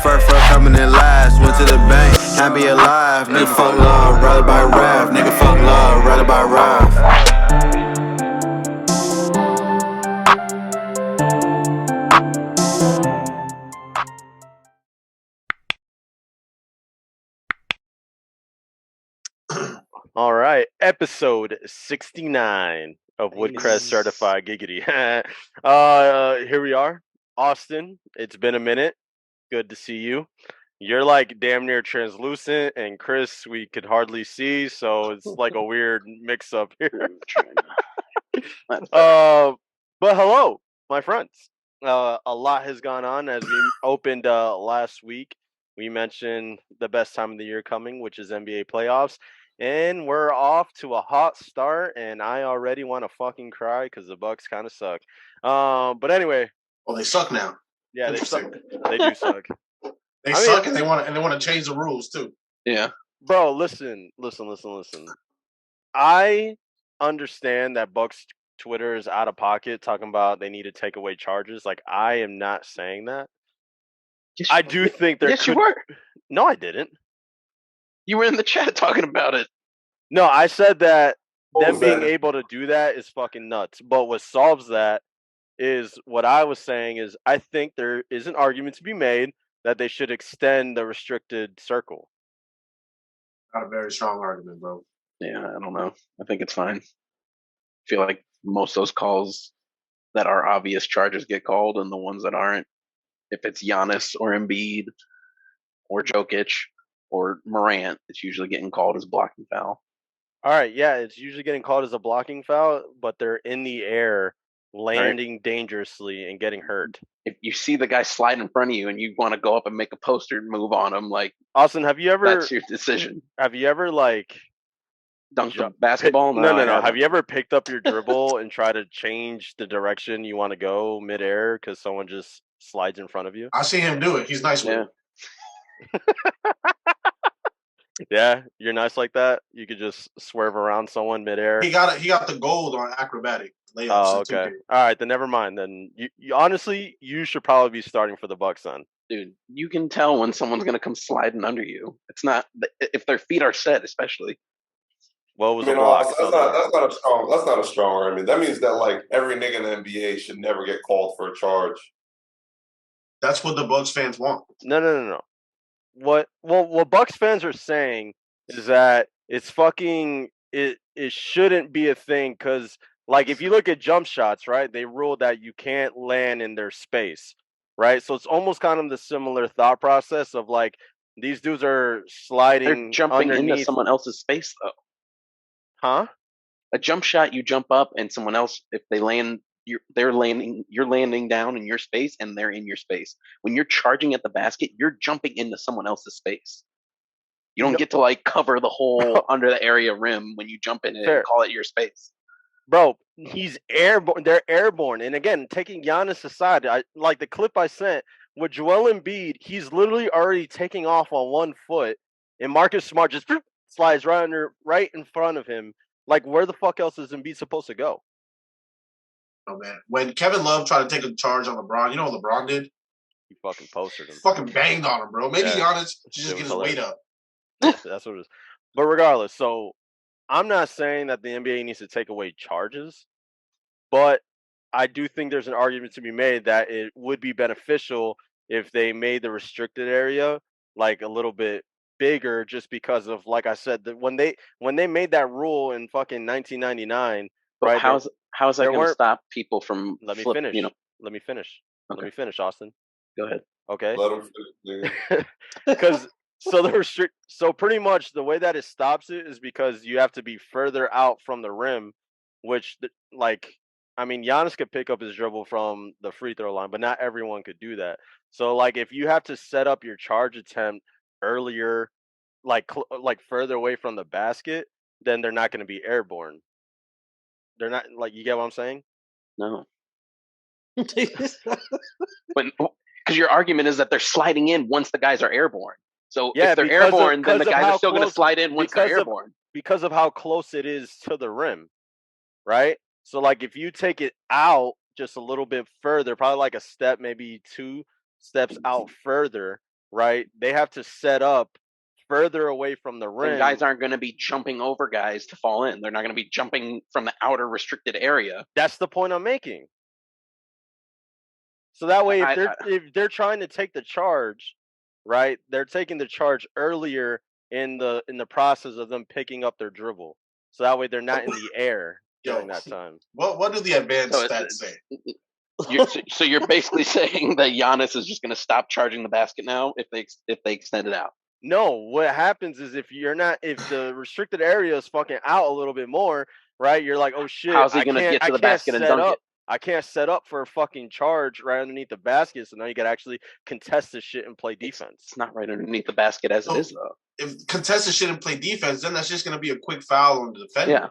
first coming in last. Went to the bank, happy alive. Nigga fuck love, rather by rap. Nigga fuck love, rather by rap. All right, episode 69 of Woodcrest Certified Giggity. Here we are, Austin. It's been a minute. Good to see you. You're like damn near translucent, and Chris, we could hardly see, so it's like a weird mix-up here. But hello, my friends. A lot has gone on as we opened last week. We mentioned the best time of the year coming, which is NBA playoffs. And we're off to a hot start, and I already want to fucking cry because the Bucks kind of suck. But anyway. Well, they suck now. Yeah, they suck. They do suck. They suck, and they want to change the rules too. Yeah, bro. Listen. I understand that Bucks Twitter is out of pocket talking about they need to take away charges. Like, I am not saying that. Yes, I do think there. Yes, you were. No, I didn't. You were in the chat talking about it. No, I said that them being able to do that is fucking nuts. But what solves that is what I was saying is I think there is an argument to be made that they should extend the restricted circle. Not a very strong argument, bro. Yeah, I don't know. I think it's fine. I feel like most of those calls that are obvious charges get called, and the ones that aren't, if it's Giannis or Embiid or Jokic or Morant, it's usually getting called as blocking foul. All right, yeah, it's usually getting called as a blocking foul, but they're in the air, landing dangerously and getting hurt. If you see the guy slide in front of you and you want to go up and make a poster move on him, like, Austin, have you ever? That's your decision. Have you ever like dunked a basketball? No. Have you ever picked up your dribble and tried to change the direction you want to go midair because someone just slides in front of you? I see him do it. He's nice with it. Yeah, you're nice like that. You could just swerve around someone midair. He got the gold on acrobatic layups. Oh, okay. All right, then never mind. Then you honestly, you should probably be starting for the Bucks then. Dude, you can tell when someone's gonna come sliding under you. It's not if their feet are set, especially. Well, it was a block. That's not a strong argument. That means that like every nigga in the NBA should never get called for a charge. That's what the Bucks fans want. No. What Bucks fans are saying is that it's fucking it shouldn't be a thing because like if you look at jump shots, right, they ruled that you can't land in their space, right? So it's almost kind of the similar thought process of like these dudes are sliding. They're jumping into someone else's space though. Huh? A jump shot, you jump up and someone else, if they land, you're landing down in your space and they're in your space. When you're charging at the basket, you're jumping into someone else's space. You don't get to like cover the whole under the area rim when you jump in it and call it your space. Bro, he's airborne. They're airborne. And again, taking Giannis aside, like the clip I sent with Joel Embiid, he's literally already taking off on 1 foot, and Marcus Smart just slides right in front of him. Like, where the fuck else is Embiid supposed to go? Oh, man. When Kevin Love tried to take a charge on LeBron, you know what LeBron did? He fucking posted him. Fucking banged on him, bro. Maybe Giannis should just get his weight up. That's what it is. But regardless, so I'm not saying that the NBA needs to take away charges, but I do think there's an argument to be made that it would be beneficial if they made the restricted area like a little bit bigger, just because of, like I said, when they made that rule in fucking 1999. But right? How is that going to stop people from? Let me finish. Let me finish. Okay. Let me finish, Austin. Go ahead. Okay. Let him finish. Because so pretty much the way that it stops it is because you have to be further out from the rim, which Giannis could pick up his dribble from the free throw line, but not everyone could do that. So like if you have to set up your charge attempt earlier, like further away from the basket, then they're not going to be airborne. They're not, like, you get what I'm saying? No. Because your argument is that they're sliding in once the guys are airborne. So if they're airborne, then the guys are still going to slide in once they're airborne. Because of how close it is to the rim, right? So, like, if you take it out just a little bit further, probably like a step, maybe 2 steps out further, right? They have to set up further away from the rim. And guys aren't going to be jumping over guys to fall in. They're not going to be jumping from the outer restricted area. That's the point I'm making. So that way, if they're trying to take the charge, right? They're taking the charge earlier in the process of them picking up their dribble. So that way, they're not in the air during that time. What do the advanced stats say? So you're basically saying that Giannis is just going to stop charging the basket now if they extend it out. No, what happens is if the restricted area is fucking out a little bit more, right? You're like, oh shit, how's he going to get to the basket and dunk it? I can't set up for a fucking charge right underneath the basket, so now you got to actually contest this shit and play defense. It's not right underneath the basket as it is, though. If contest this shit and play defense, then that's just going to be a quick foul on the defender. Yeah.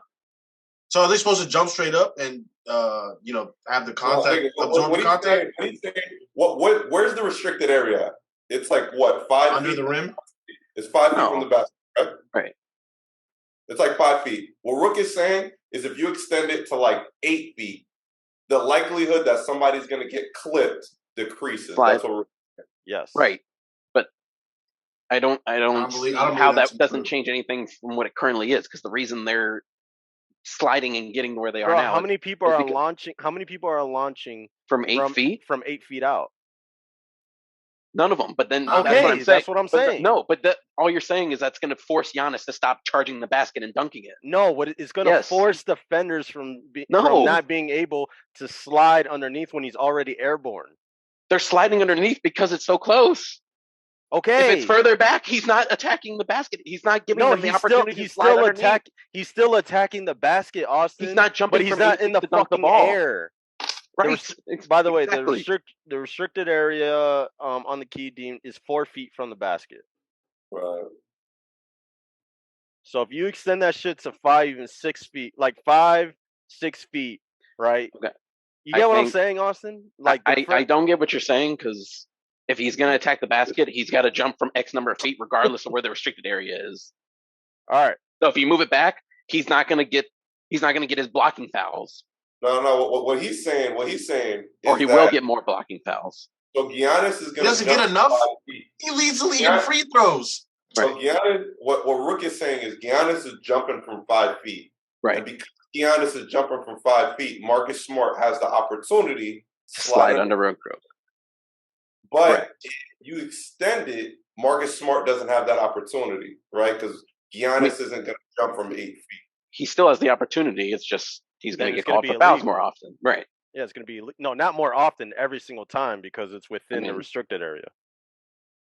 So are they supposed to jump straight up and have the contact, absorb the contact? Where's the restricted area? It's like what, 5 under feet the rim? It's 5 feet from the basket, right? Right. It's like 5 feet. What Rook is saying is if you extend it to like 8 feet, the likelihood that somebody's going to get clipped decreases. Slide. That's what Rook is saying. Yes. Right. But I don't see how that doesn't change anything from what it currently is, because the reason they're sliding and getting to where they are now. How many people are launching? How many people are launching from 8 feet? From 8 feet out. None of them. But then that's what I'm saying. No, but all you're saying is that's going to force Giannis to stop charging the basket and dunking it. No, what it's going to force defenders from not being able to slide underneath when he's already airborne. They're sliding underneath because it's so close. Okay. If it's further back, he's not attacking the basket. He's not giving them the opportunity to slide underneath. He's still attacking the basket, Austin. He's not jumping, but he's not in the fucking air. Right. By the way, the restricted area on the key deem is 4 feet from the basket. Right. So if you extend that shit to 5, even 6 feet, like 5, 6 feet, right? Okay. You get what I'm saying, Austin? Like I don't get what you're saying, because if he's going to attack the basket, he's got to jump from X number of feet, regardless of where the restricted area is. All right. So if you move it back, he's not going to get his blocking fouls. No. What he's saying, is or he will get more blocking fouls. So Giannis is going to. He doesn't get enough. He leads the league in free throws. So Giannis, what Rook is saying is Giannis is jumping from 5 feet. Right. And because Giannis is jumping from 5 feet, Marcus Smart has the opportunity to slide under Rook. But if you extend it, Marcus Smart doesn't have that opportunity, right? Because Giannis isn't going to jump from 8 feet. He still has the opportunity. It's just he's going to get called for fouls more often. Right. Yeah, it's going to be not more often every single time, because it's within the restricted area.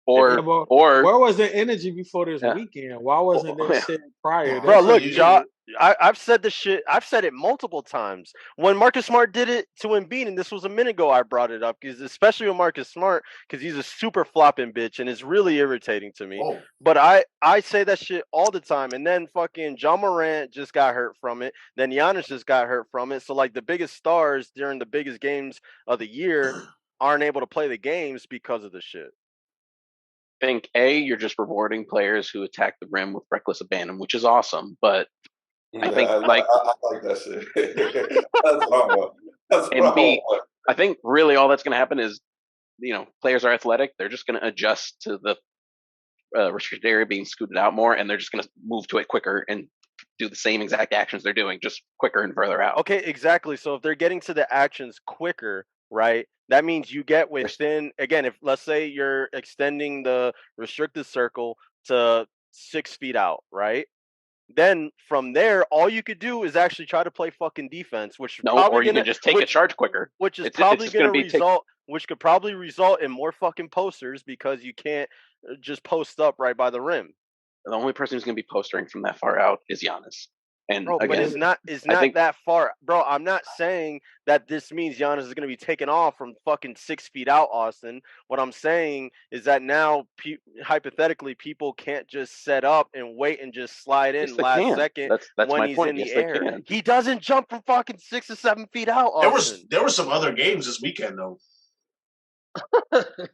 Or where was the energy before this weekend? Why wasn't there shit prior? Bro, look, John, I've said this shit. I've said it multiple times. When Marcus Smart did it to Embiid, and this was a minute ago, I brought it up, because especially with Marcus Smart, because he's a super flopping bitch, and it's really irritating to me. Oh. But I say that shit all the time, and then fucking John Morant just got hurt from it. Then Giannis just got hurt from it. So like the biggest stars during the biggest games of the year aren't able to play the games because of the shit. I think you're just rewarding players who attack the rim with reckless abandon, which is awesome. But I think I like that shit. That's what and B, I think really all that's going to happen is, players are athletic. They're just going to adjust to the restricted area being scooted out more, and they're just going to move to it quicker and do the same exact actions they're doing, just quicker and further out. Okay, exactly. So if they're getting to the actions quicker, right? That means you get within, again, if let's say you're extending the restricted circle to 6 feet out, right? Then from there, all you could do is actually try to play fucking defense, which or you can just take a charge quicker, which is probably going to result, which could probably result in more fucking posters, because you can't just post up right by the rim. The only person who's going to be postering from that far out is Giannis. And bro, again, but it's not that far, bro. I'm not saying that this means Giannis is going to be taken off from fucking 6 feet out, Austin. What I'm saying is that now, hypothetically, people can't just set up and wait and just slide in last second that's when my he's point. in the Yes, air. He doesn't jump from fucking 6 or 7 feet out, Austin. There were some other games this weekend though.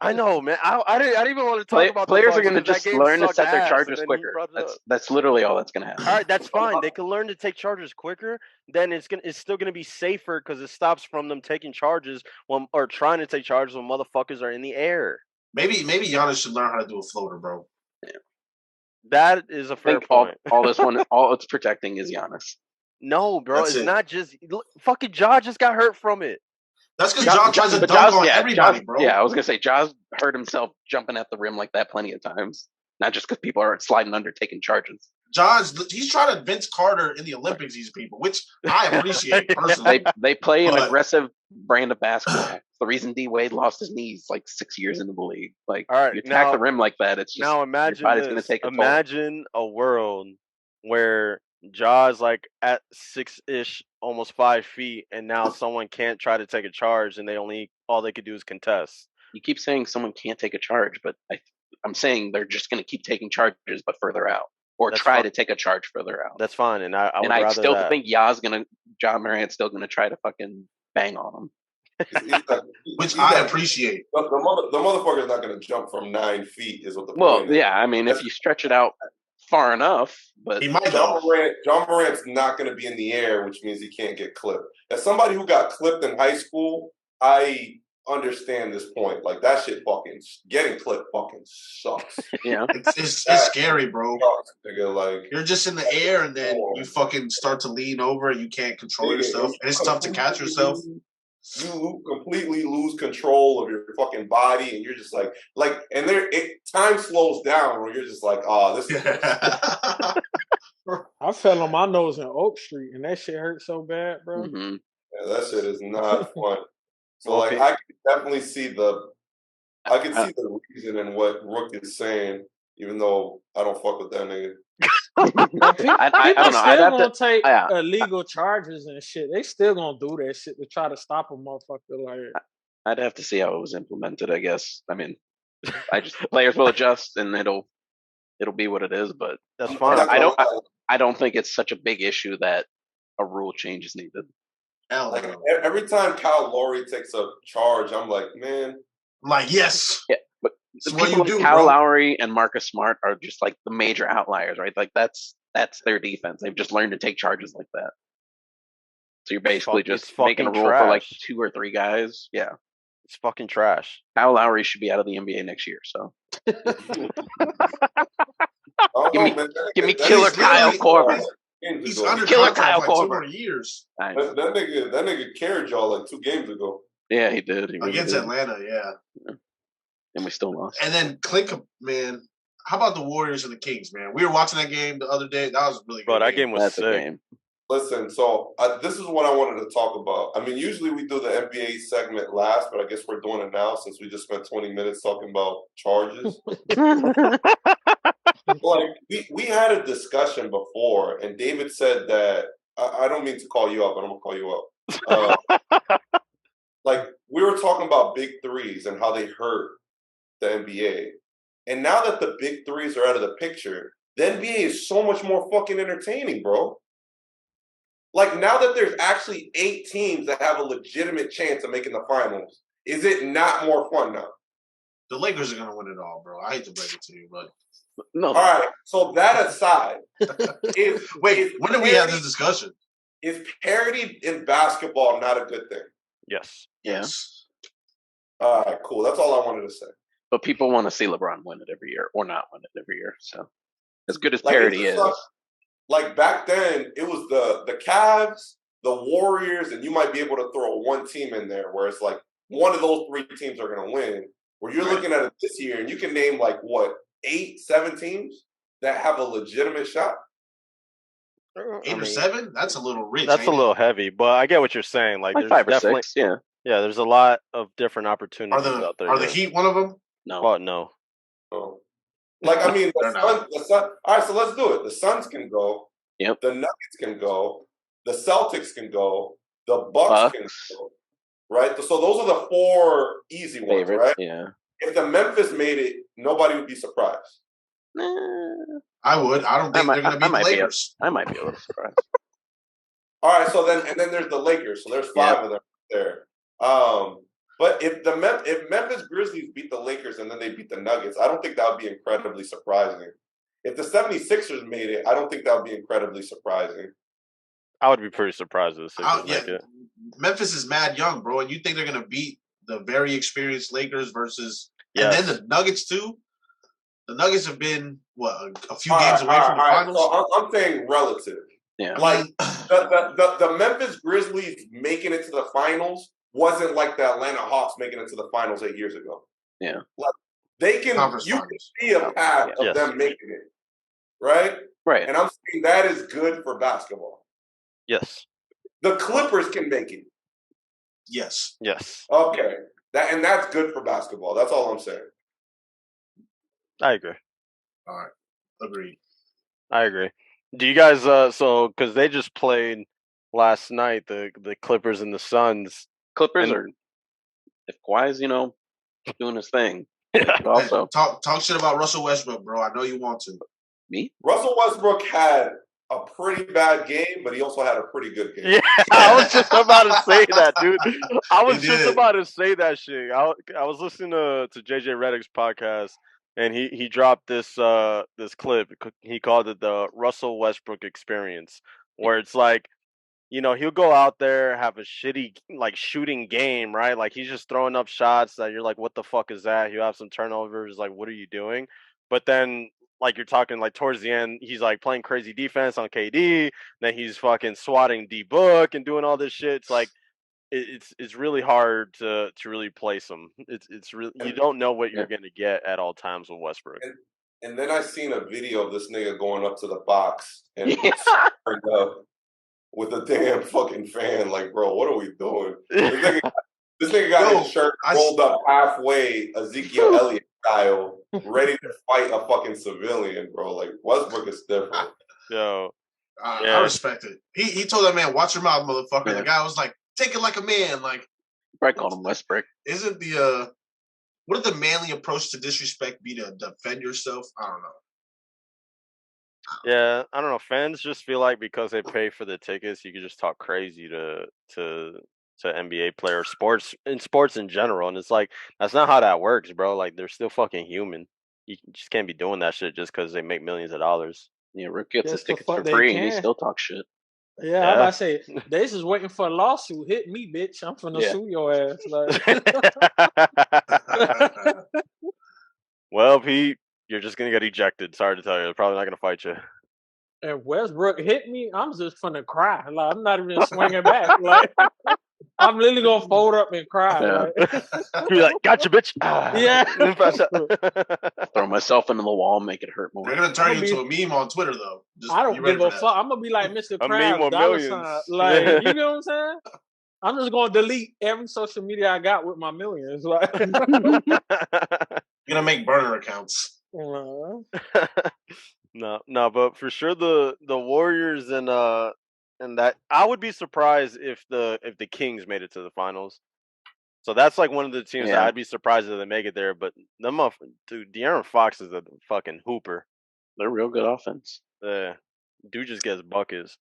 I know, man. I didn't even want to talk about players are going to just learn to set their charges quicker. That's literally all that's going to happen. All right, that's fine. They can learn to take charges quicker. Then it's still going to be safer, because it stops from them taking charges or trying to take charges when motherfuckers are in the air. Maybe Giannis should learn how to do a floater, bro. That is a I fair think all, point. all this one, all it's protecting is Giannis. No, bro, That's it's it. not just fucking Ja just got hurt from it. That's because Ja tries to But dunk on yeah, everybody, Ja's, bro. yeah, I was gonna say Ja's hurt himself jumping at the rim like that plenty of times. Not just because people are sliding under, taking charges. He's trying to Vince Carter in the Olympics. These people, which I appreciate personally. They play an But- aggressive brand of basketball. It's the reason D Wade lost his knees like 6 years into the league. Like, All right, you attack now- the rim like that, it's just Now your imagine body's this. gonna take a toll. Imagine a world where Ja's like at 6-ish, almost 5 feet, and now someone can't try to take a charge, and all they could do is contest. You keep saying someone can't take a charge, but I'm saying they're just gonna keep taking charges, but further out, or That's try fine. to take a charge further out. That's fine, and I would and I rather still that. think John Morant's still gonna try to fucking bang on him. Which I appreciate. The motherfucker's not going to jump from 9 feet. Is what the Well, point is. yeah, I mean, if you stretch it out far enough, but He might John though. Morant's not going to be in the air, which means he can't get clipped. As somebody who got clipped in high school, I understand this point. Like that shit, getting clipped fucking sucks. yeah, It's scary, bro. Sucks, nigga. Like You're just in the air, and then you fucking start to lean over, and you can't control yourself, and it's tough to catch yourself. you completely lose control of your fucking body, and you're just like, and time slows down where you're just like, oh, this is. I fell on my nose in Oak Street, and that shit hurt so bad, bro. mm-hmm. Yeah, that shit is not fun. So Okay. like, I can definitely see the reason in what Rook is saying, even though I don't fuck with that nigga. People I don't know. I'd still have gonna to. take Yeah. illegal charges and shit. They still gonna do that shit to try to stop a motherfucker. Like, I'd have to see how it was implemented. I guess. I mean, players will adjust, and it'll be what it is. But That's fine. I don't think it's such a big issue that a rule change is needed. Hell Like no. every time Kyle Lowry takes a charge, I'm like, man, Like, yes. Yeah, but That's people what you like do, Kyle bro. Lowry and Marcus Smart are just like the major outliers, right? Like that's their defense. They've just learned to take charges like that. So you're basically It's just making a fucking rule for like trash. 2 or 3 guys. Yeah, It's fucking trash. Kyle Lowry should be out of the NBA next year. So I don't Give know, me- man. give me He's killer Kyle literally- Korver. He's under Killer contract Kyle for like 2 Korver. more years I know. That nigga carried y'all like 2 games ago. Yeah, he did. He really against did. Atlanta. Yeah. And we still lost. And then Click, man. How about the Warriors and the Kings, man? We were watching that game the other day. That was a really good. Bro, that game was That's a sick. game. Listen, so this is what I wanted to talk about. I mean, usually we do the NBA segment last, but I guess we're doing it now since we just spent 20 minutes talking about charges. Like we had a discussion before, and David said that I don't mean to call you up, but I'm gonna call you up. Like we were talking about big threes and how they hurt the NBA, and now that the big threes are out of the picture, the NBA is so much more fucking entertaining, bro. Like now that there's actually 8 teams that have a legitimate chance of making the finals, is it not more fun now? The Lakers are gonna win it all, bro. I hate to break it to you, but No, All right. So that aside, wait, when did we have this discussion? Is parity in basketball not a good thing? Yes. yeah. All right, cool. That's all I wanted to say. But people want to see LeBron win it every year or not win it every year. So as good as Like, parity it's is, just like back then, it was the Cavs, the Warriors, and you might be able to throw one team in there where it's like one of those 3 teams are going to win. Where you're looking at it this year, and you can name like what 8, 7 teams that have a legitimate shot. 8 or 7? That's a little rich. That's ain't a it? little heavy, but I get what you're saying. Like, like there's 5 or definitely 6. Yeah, yeah, there's a lot of different Are opportunities out there. the Heat one of them? no. Oh no. So, like I mean, They're not. the Sun. All right, so let's do it. The Suns can go. Yep. The Nuggets can go. The Celtics can go. The Bucks can go. Right. So those are the 4 easy ones, Favorites. right? Yeah. If the Memphis made it, nobody would be surprised. Nah, I would. I don't think they're going to beat the Lakers. I might be a little surprised. All right. So then there's the Lakers. So there's 5 of them there. But if Memphis Grizzlies beat the Lakers and then they beat the Nuggets, I don't think that would be incredibly surprising. If the 76ers made it, I don't think that would be incredibly surprising. I would be pretty surprised if the Sixers Yeah, make it. Memphis is mad young, bro, and you think they're going to beat the very experienced Lakers versus And then Yes. the Nuggets too. The Nuggets have been a few games away from the finals. So I'm saying relative. Yeah. Like the Memphis Grizzlies making it to the finals wasn't like the Atlanta Hawks making it to the finals 8 years ago. Yeah. Like you can see a path of them making it, right? Right. And I'm saying that is good for basketball. Yes. The Clippers can make it. Yes. Yes. Okay. That's good for basketball. That's all I'm saying. I agree. All right. Agreed. I agree. Do you guys so because they just played last night, the Clippers and the Suns. Clippers are, if Kawhi's, doing his thing. Yeah. But also talk shit about Russell Westbrook, bro. I know you want to. Me? Russell Westbrook had a pretty bad game, but he also had a pretty good game. Yeah, I was just about to say that, dude. I was just about to say that shit. I was listening to JJ Redick's podcast, and he dropped this clip. He called it the Russell Westbrook experience, where it's like, he'll go out there, have a shitty shooting game, right? Like he's just throwing up shots that you're like, what the fuck is that? He'll have some turnovers, like, what are you doing? But then you're talking towards the end, he's playing crazy defense on KD, then he's fucking swatting D Book and doing all this shit. It's like it's really hard to really place him. It's really, you don't know what you're gonna get at all times with Westbrook. And then I seen a video of this nigga going up to the box and with a damn fucking fan. Like, bro, what are we doing? This nigga got his shirt rolled up halfway, Ezekiel Elliott style, ready to fight a fucking civilian, bro. Like, Westbrook is different. Yo, I respect it. He told that man, "Watch your mouth, motherfucker." Yeah. The guy was like, "Take it like a man." Like, I called him Westbrook. Isn't the wouldn't the manly approach to disrespect be to defend yourself? I don't know. Yeah, I don't know. Fans just feel like because they pay for the tickets, you can just talk crazy to NBA players, sports in general, and it's like that's not how that works, bro. Like they're still fucking human. You just can't be doing that shit just because they make millions of dollars. Yeah, Rick gets his tickets for free and he still talks shit. Yeah, I'm about to say they just waiting for a lawsuit. Hit me, bitch. I'm finna sue your ass. Like. Well, Pete, you're just gonna get ejected. Sorry to tell you, they're probably not gonna fight you. If Westbrook hit me, I'm just finna cry. Like I'm not even swinging back. Like I'm literally gonna fold up and cry. Yeah. Like. Be like, "Gotcha, bitch." Yeah. Throw myself into the wall, make it hurt more. They're gonna turn you into a meme on Twitter, though. I don't give a fuck. I'm gonna be like Mr. Krabs, dollar sign. Like, you know what I'm saying? I'm just gonna delete every social media I got with my millions. Like, you're gonna make burner accounts. No, but for sure the Warriors and that I would be surprised if the Kings made it to the finals. So that's like one of the teams that I'd be surprised if they make it there. But dude, De'Aaron Fox is a fucking hooper. They're real good offense. Yeah, dude just gets buckets.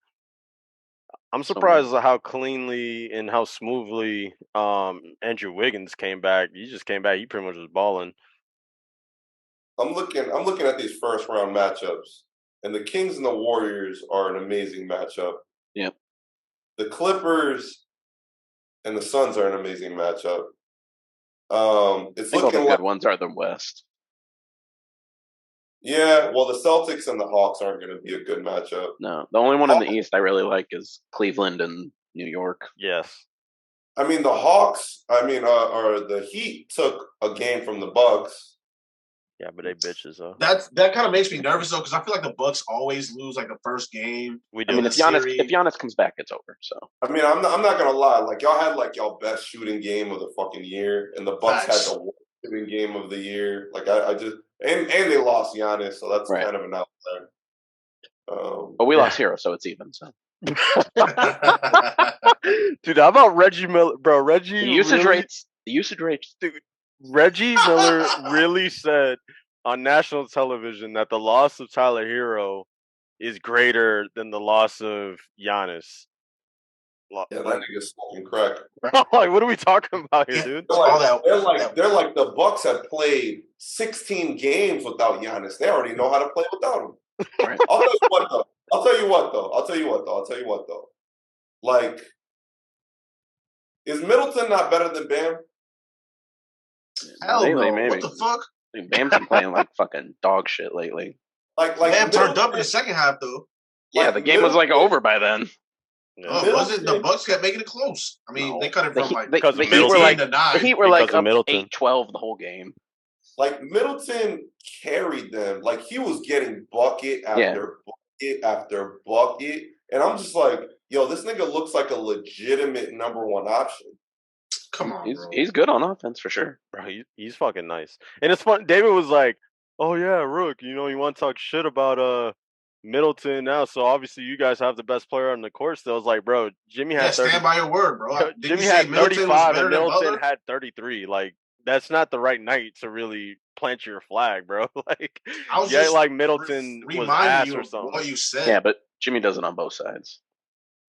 I'm surprised at how cleanly and how smoothly Andrew Wiggins came back. He just came back. He pretty much was balling. I'm looking at these first round matchups, and the Kings and the Warriors are an amazing matchup. Yep. The Clippers and the Suns are an amazing matchup. It's all looking the like good ones are the West. Yeah, well, the Celtics and the Hawks aren't going to be a good matchup. No, the only one in the East I really like is Cleveland and New York. Yes. I mean, the Hawks. Or the Heat took a game from the Bucks. Yeah, but they bitches though. That kind of makes me nervous though, because I feel like the Bucks always lose like the first game. I mean, if Giannis comes back, it's over. So I mean, I'm not gonna lie. Like y'all had like y'all best shooting game of the fucking year, and the Bucks had the worst shooting game of the year. Like I just and they lost Giannis, so that's kind of an outlier. But we lost Hero, so it's even. So. Dude, how about Reggie Miller, bro? Reggie the usage rates, dude. Reggie Miller really said on national television that the loss of Tyler Hero is greater than the loss of Giannis. Yeah, that nigga's smoking crack. Like, what are we talking about here, dude? They're like the Bucks have played 16 games without Giannis. They already know how to play without him. Right. I'll tell you what though. Like, is Middleton not better than Bam? Hell Lately, no. maybe. What the fuck? Dude, Bam's been playing like fucking dog shit lately. Like Bam turned Middleton- up in the second half though. Yeah, like the game was like over by then. Yeah. Oh, was it? The Bucks kept making it close. I mean, No. they cut it from like the Because of Heat were 18 like to 9. the Heat were Because like of up Middleton. 8-12 the whole game. Like Middleton carried them. Like he was getting bucket after bucket after bucket. And I'm just like, yo, this nigga looks like a legitimate number one option. Come on, bro. He's good on offense for sure. Bro, he's fucking nice. And it's fun. David was like, "Oh yeah, Rook, you want to talk shit about Middleton now? So obviously you guys have the best player on the court." Still, I was like, "Bro, Jimmy had 30, stand by your word, bro. Didn't Jimmy you say had Middleton was 35 better and than Middleton Butler? had 33. Like that's not the right night to really plant your flag, bro. Like I was yeah, just like Middleton was reminding ass you or of something. what you said. Yeah, but Jimmy does it on both sides.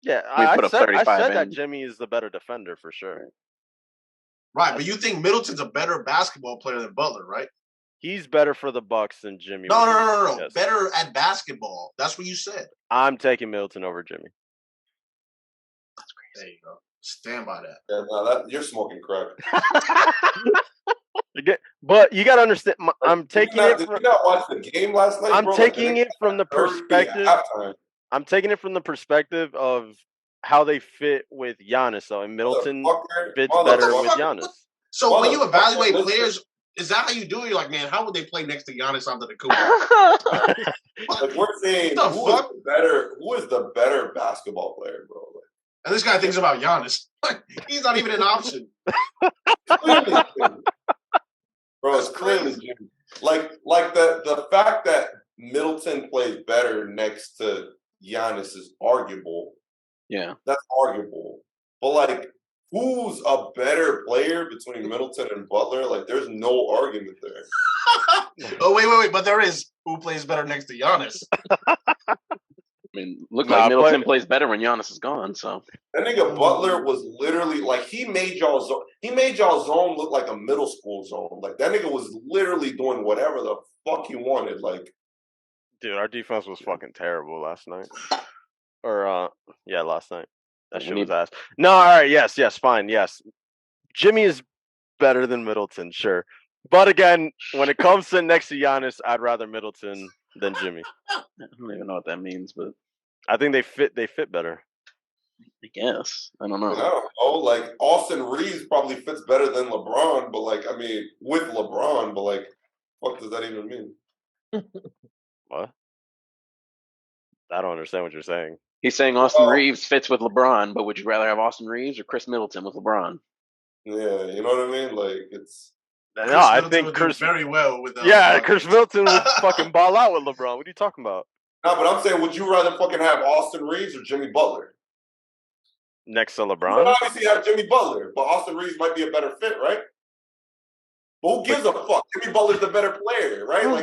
Yeah, We I put up said 35 that in. Jimmy is the better defender for sure. Right, but you think Middleton's a better basketball player than Butler, right? He's better for the Bucks than Jimmy. No. would be. Yes. Better at basketball. That's what you said. I'm taking Middleton over Jimmy. There you go. Stand by that. Yeah, no, you're smoking crack. But you gotta understand. I'm Did taking you it. Did you not watch the game last night? I'm bro? taking Like, it from the 30 at perspective. halftime. I'm taking it from the perspective of how they fit with Giannis, though, and Middleton fits better with Giannis. So when you evaluate players, is that how you do it? You're like, man, how would they play next to Giannis under the cool? Like we're saying, who is the better basketball player, bro? Like, and this guy thinks about Giannis. He's not even an option. clearly, bro, it's clearly Jimmy. Like the fact that Middleton plays better next to Giannis is arguable. Yeah, that's arguable. But like, who's a better player between Middleton and Butler? Like, there's no argument there. Oh wait, but there is. Who plays better next to Giannis? I mean, like Middleton plays better when Giannis is gone. So that nigga Butler was literally like he made y'all zone look like a middle school zone. Like that nigga was literally doing whatever the fuck he wanted. Like, dude, our defense was fucking terrible last night. Or last night. That shit was ass. No, all right, yes, fine, yes. Jimmy is better than Middleton, sure. But again, when it comes to next to Giannis, I'd rather Middleton than Jimmy. I don't even know what that means, but I think they fit better. I guess. I don't know. I don't know. Like Austin Reeves probably fits better than LeBron, but like I mean with LeBron, but like what does that even mean? What? I don't understand what you're saying. He's saying Austin Reeves fits with LeBron, but would you rather have Austin Reeves or Chris Middleton with LeBron? Yeah, you know what I mean? Like it's no, I think Chris very well with Chris Middleton would fucking ball out with LeBron. What are you talking about? No, but I'm saying, would you rather fucking have Austin Reeves or Jimmy Butler? Next to You LeBron? would obviously have Jimmy Butler, but Austin Reeves might be a better fit, right? But who gives a fuck? Jimmy Butler's the better player, right? Like,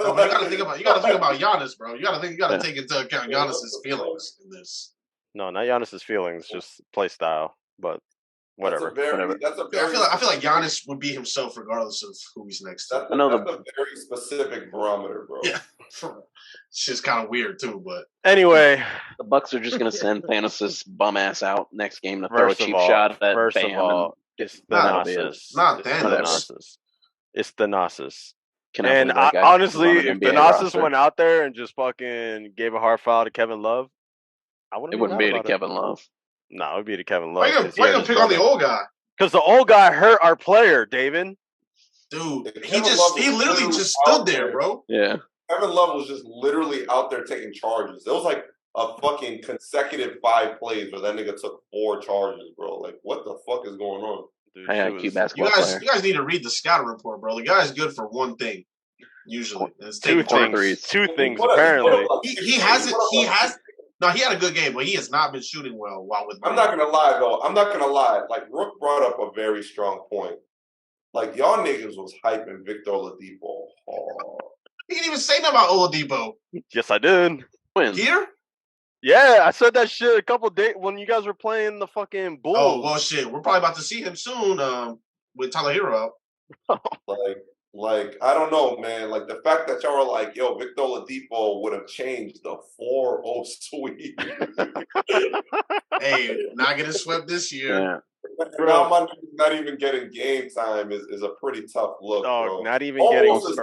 no, but you gotta think about Giannis, bro. You gotta take into account Giannis's feelings in this. No, not Giannis's feelings, just play style. But whatever. I feel like Giannis would be himself regardless of who he's next to. That's a very specific barometer, bro. Yeah. It's just kind of weird too, but anyway, the Bucks are just gonna send Thanos' bum ass out next game to throw a cheap shot at First Bam. of all, it's Thanasis. Not Thanos. It's Thanasis. Cannot And believe that guy honestly, is on if an NBA Thanasis roster. went out there and just fucking gave a hard foul to Kevin Love, It wouldn't be to Kevin Love. No, it would be to Kevin Love. Why you gonna pick on the old guy? Because the old guy hurt our player, David. Dude, he literally just stood there, bro. Yeah. Kevin Love was just literally out there taking charges. It was like a fucking consecutive 5 plays where that nigga took 4 charges, bro. Like, what the fuck is going on? Dude, IQ basketball player. You guys need to read the scouting report, bro. The guy's good for one thing, usually. It's two things, apparently. He had a good game, but he has not been shooting well while with I'm not gonna lie though. Like Rook brought up a very strong point. Like y'all niggas was hyping Victor Oladipo hard. He didn't even say nothing about Oladipo. Yes, I did. When? Here? Yeah, I said that shit a couple days when you guys were playing the fucking Bulls. Oh, well, shit. We're probably about to see him soon with Tyler Hero out. Like, I don't know, man. Like, the fact that y'all are like, yo, Victor Oladipo would have changed the 4-0 sweep. Hey, not getting swept this year. Yeah. now my nigga's not even getting game time is a pretty tough look, bro. Not even getting burned,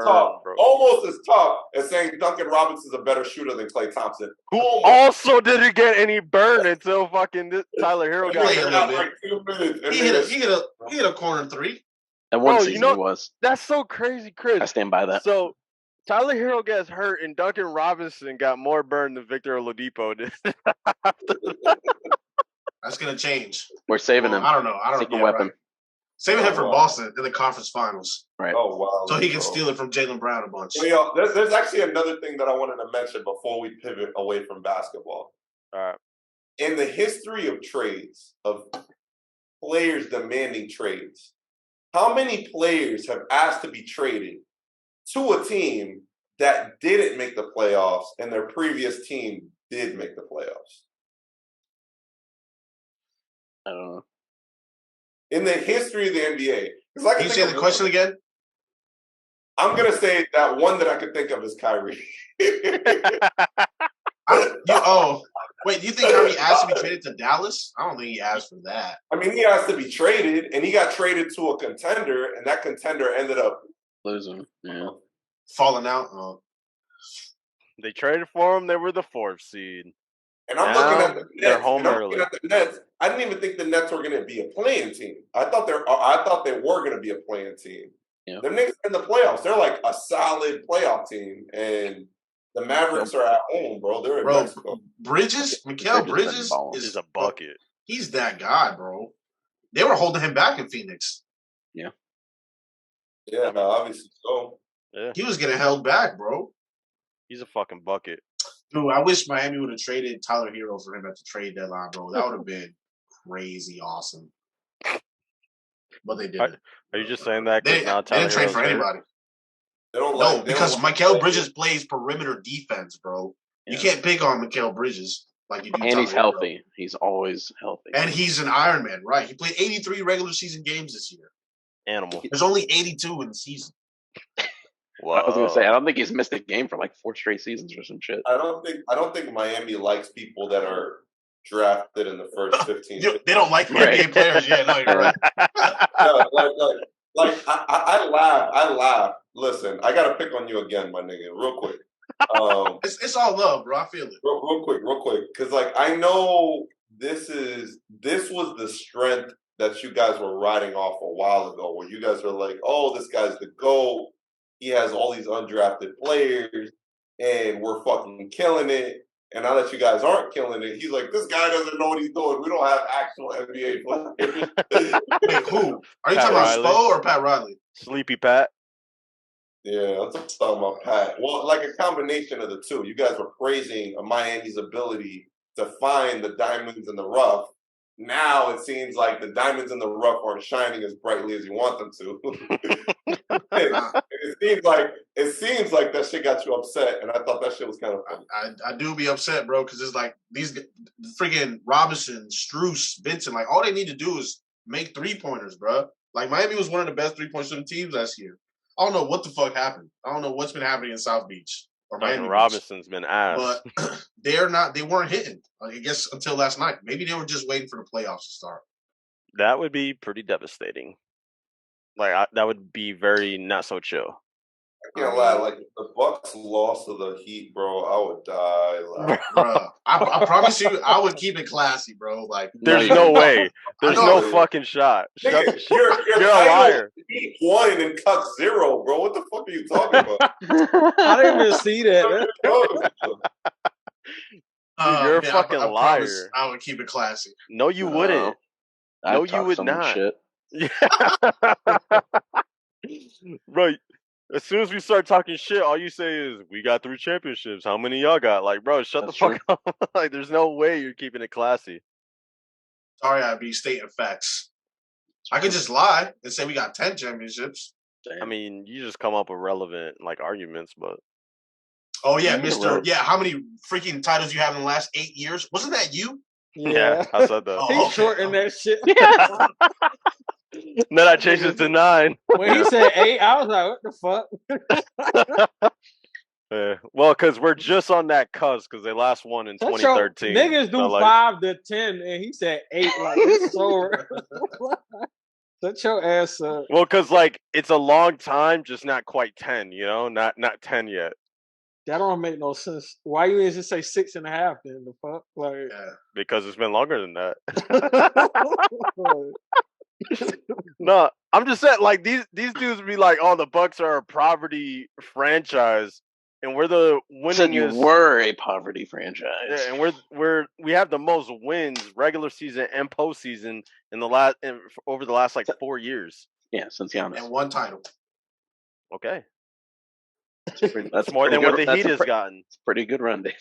bro. Almost as tough as saying Duncan Robinson's a better shooter than Klay Thompson. Who also didn't get any burn until fucking Tyler Hero got hurt. Like 2 minutes. He hit a corner three. And one season he was. That's so crazy, Chris. I stand by that. So Tyler Hero gets hurt, and Duncan Robinson got more burn than Victor Oladipo did. That's gonna change. We're saving him. I don't know. Secret weapon. Right. Saving him for Boston in the conference finals. Right. Oh wow. So he can steal it from Jaylen Brown a bunch. Well, yo, there's actually another thing that I wanted to mention before we pivot away from basketball. All right. In the history of trades, of players demanding trades, how many players have asked to be traded to a team that didn't make the playoffs and their previous team did make the playoffs? I don't know. In the history of the NBA. Can you say the question again? I'm going to say that one that I could think of is Kyrie. Wait, do you think Kyrie asked to be traded to Dallas? I don't think he asked for that. I mean, he asked to be traded, and he got traded to a contender, and that contender ended up losing. Yeah. Falling out. They traded for him. They were the 4th seed. And I'm looking at the Nets. They're home early. At the Nets. I didn't even think the Nets were going to be a playing team. I thought they were going to be a playing team. Yeah. The Knicks in the playoffs. They're like a solid playoff team, and the Mavericks are at home, bro. They're in Mexico. Mikal Bridges is a bucket. He's that guy, bro. They were holding him back in Phoenix. Yeah. Yeah, obviously so. Yeah. He was getting held back, bro. He's a fucking bucket. Dude, I wish Miami would have traded Tyler Hero for him at the trade deadline, bro. That would have been crazy awesome. But they didn't. Are you just saying that? They didn't trade for anybody. Because Mikal Bridges plays perimeter defense, bro. Yeah. You can't pick on Mikal Bridges like you do. And he's healthy. He's always healthy. And he's an Iron Man, right? He played 83 regular season games this year. Animal. There's only 82 in the season. Whoa. I was gonna say I don't think he's missed a game for like 4 straight seasons or some shit. I don't think Miami likes people that are drafted in the first 15. They don't like NBA players. Yeah, no, you're right. I laugh. Listen, I gotta pick on you again, my nigga, real quick. It's all love, bro. I feel it. Real quick, because like I know this was the strength that you guys were riding off a while ago, where you guys were like, "Oh, this guy's the GOAT. He has all these undrafted players, and we're fucking killing it." And now that you guys aren't killing it, he's like, "This guy doesn't know what he's doing. We don't have actual NBA players." Wait, who? Are you talking about Spo or Pat Riley? Sleepy Pat. Yeah, I'm talking about Pat. Well, like a combination of the two. You guys were praising Miami's ability to find the diamonds in the rough. Now it seems like the diamonds in the rough aren't shining as brightly as you want them to. it seems like that shit got you upset, and I thought that shit was kind of funny. I do be upset, bro, because it's like these freaking Robinson, Strus, Vincent, like all they need to do is make 3-pointers, bro. Like Miami was one of the best 3-point shooting teams last year. I don't know what the fuck happened. I don't know what's been happening in South Beach or Miami. Robinson's been ass, but they weren't hitting. I guess until last night. Maybe they were just waiting for the playoffs to start. That would be pretty devastating. Like that would be very not so chill. I can't lie. Like if the Bucks lost to the Heat, bro, I would die. Like, bro, I promise you, I would keep it classy, bro. Like, there's no way. There's no fucking shot. You're a liar. Heat 1 and cut 0, bro. What the fuck are you talking about? I didn't even see that, man. You're a fucking liar. I would keep it classy. No, you wouldn't. No, you would not. Shit. Right. As soon as we start talking shit, all you say is, "We got 3 championships. How many y'all got?" Like, bro, shut the fuck up. Like, there's no way you're keeping it classy. Sorry, I'd be stating facts. I could just lie and say we got 10 championships. Damn. I mean, you just come up with relevant like arguments, but oh yeah, Mr. Yeah, how many freaking titles you have in the last 8 years? Wasn't that you? Yeah, I said that. He's shorting that shit. Then I changed it to 9. When he said 8, I was like, "What the fuck?" Well, because we're just on that cusp because they last won in 2013. Niggas do 5 to 10, and he said 8. Like it's so. Shut your ass up. Well, because like it's a long time, just not quite 10. You know, not 10 yet. That don't make no sense. Why you didn't just say 6.5? Then the fuck, like because it's been longer than that. No, I'm just saying, like these dudes be like, "Oh, the Bucks are a poverty franchise, and we're the winningest." Said you were a poverty franchise. Yeah, and we have the most wins, regular season and postseason, over the last like 4 years. Yeah, since Giannis and 1 title. Okay, that's more than what the Heat has gotten. It's a pretty good run, David.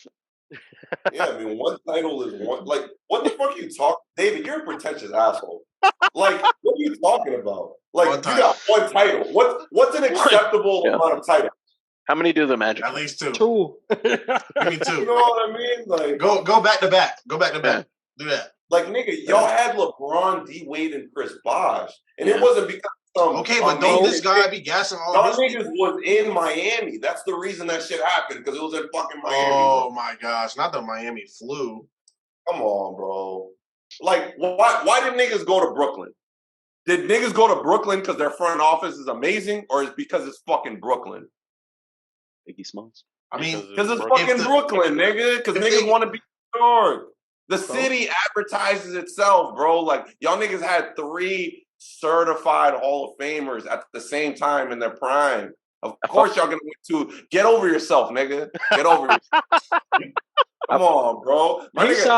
Yeah, I mean, 1 title is 1. Like, what the fuck are you talking, David? You're a pretentious asshole. Like, what are you talking about? Like, you got 1 title. What's an acceptable amount of titles? How many do the Magic? At least 2. 2. Give me 2. You know what I mean? Like, go back to back. Go back to back. Do that. Like, nigga, y'all had LeBron, D Wade, and Chris Bosh, and it wasn't because. Okay, but don't this guy be gassing all y'all his niggas was in Miami. That's the reason that shit happened, because it was in fucking Miami. Oh my gosh, not the Miami flu. Come on, bro. Like, why did niggas go to Brooklyn? Did niggas go to Brooklyn because their front office is amazing, or is it because it's fucking Brooklyn? Biggie Smalls. I mean, because it's fucking Brooklyn, nigga. Because niggas want to be New York. The city advertises itself, bro. Like, y'all niggas had 3 certified Hall of Famers at the same time in their prime. Of course, y'all gonna win 2. Get over yourself, nigga. Get over yourself. Come on, bro. My nigga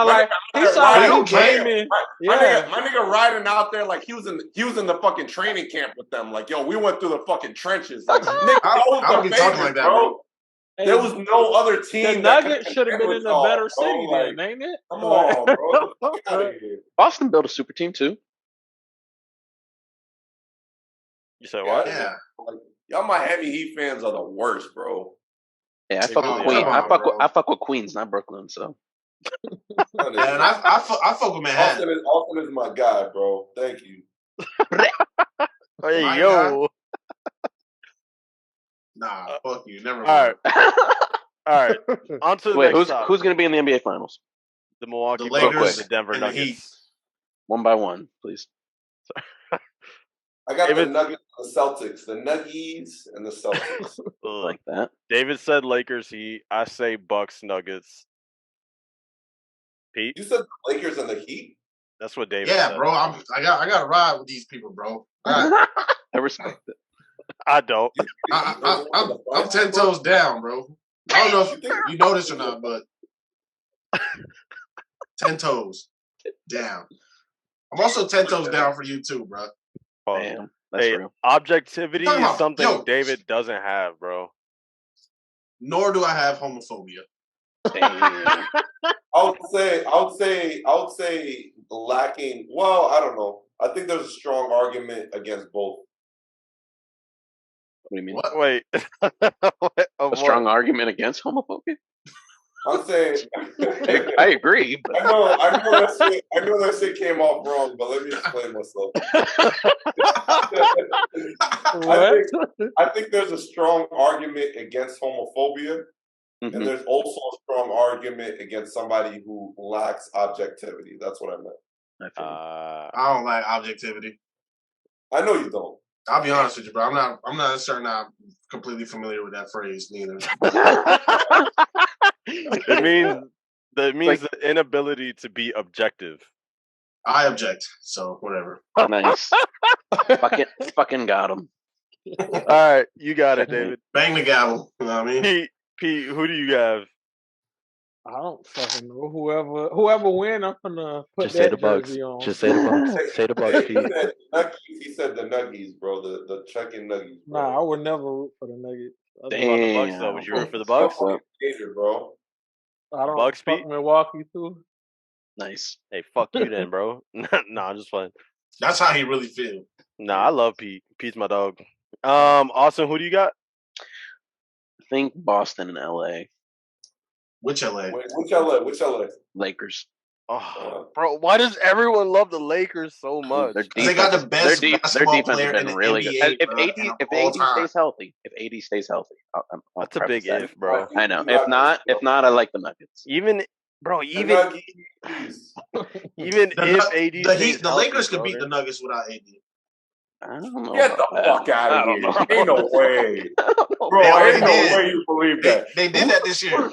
riding out there like he was in the fucking training camp with them. Like, yo, we went through the fucking trenches. Like, nigga, I don't be talking like that, bro. Hey, there was no other team. The Nuggets should have been in a better city, then, ain't it? Come on, bro. Get out of here. Boston built a super team too. You said what? Yeah. Like, y'all Miami Heat fans are the worst, bro. Yeah, I fuck with Queens. I fuck with Queens, not Brooklyn. So. And I fuck with Manhattan. Austin is my guy, bro. Thank you. Hey, yo. Nah, fuck you. Never mind. All right. On to the next topic. Who's going to be in the NBA Finals? The Milwaukee Lakers, Bucks, the Denver Nuggets. 1 by 1, please. I got the Nuggets and the Celtics. The Nuggies and the Celtics. Like that. David said Lakers, Heat. I say Bucks, Nuggets. Pete? You said the Lakers and the Heat? That's what David said. Yeah, bro. I got to ride with these people, bro. I respect it. I don't. I'm 10 toes down, bro. I don't know if you know this or not, but 10 toes down. I'm also 10 toes down for you too, bro. Damn, that's real. Objectivity is something David doesn't have, bro. Nor do I have homophobia. I would say lacking. Well, I don't know. I think there's a strong argument against both. What do you mean? What? Wait. A strong argument against homophobia? I'm saying I agree. But... I know that shit came off wrong, but let me explain myself. I think there's a strong argument against homophobia, and there's also a strong argument against somebody who lacks objectivity. That's what I meant. I don't like objectivity. I know you don't. I'll be honest with you, bro. I'm not certain I'm completely familiar with that phrase neither. It means the inability to be objective. I object, so whatever. Nice. fucking got him. All right, you got it, David. Bang the gavel. You know what I mean? Pete, who do you have? I don't fucking know. Whoever win, I'm gonna put just that say the Bucks. on. Just say the Bucks. Say the Bucks, Pete. He said the Nuggies, bro. The chicken Nuggies. Bro. Nah, I would never root for the Nuggets. Damn. The Bucks, though. Would you root for the Bucks? Bro. I don't Bucks, fuck Pete? Milwaukee too. Nice. Hey, fuck you then, bro. Nah, I'm just playing. That's how he really feel. Nah, I love Pete. Pete's my dog. Austin, who do you got? I think Boston and LA. Which LA? Wait, which LA? Lakers. Oh, bro, why does everyone love the Lakers so much? They got the best basketball player in the really NBA. If AD stays healthy, that's a big if, bro. I know. If not, I like the Nuggets. Even if AD stays the Lakers could beat the Nuggets without AD. I don't know. Get the fuck out of here! Ain't no way, bro. Ain't no way you believe that. They did that this year.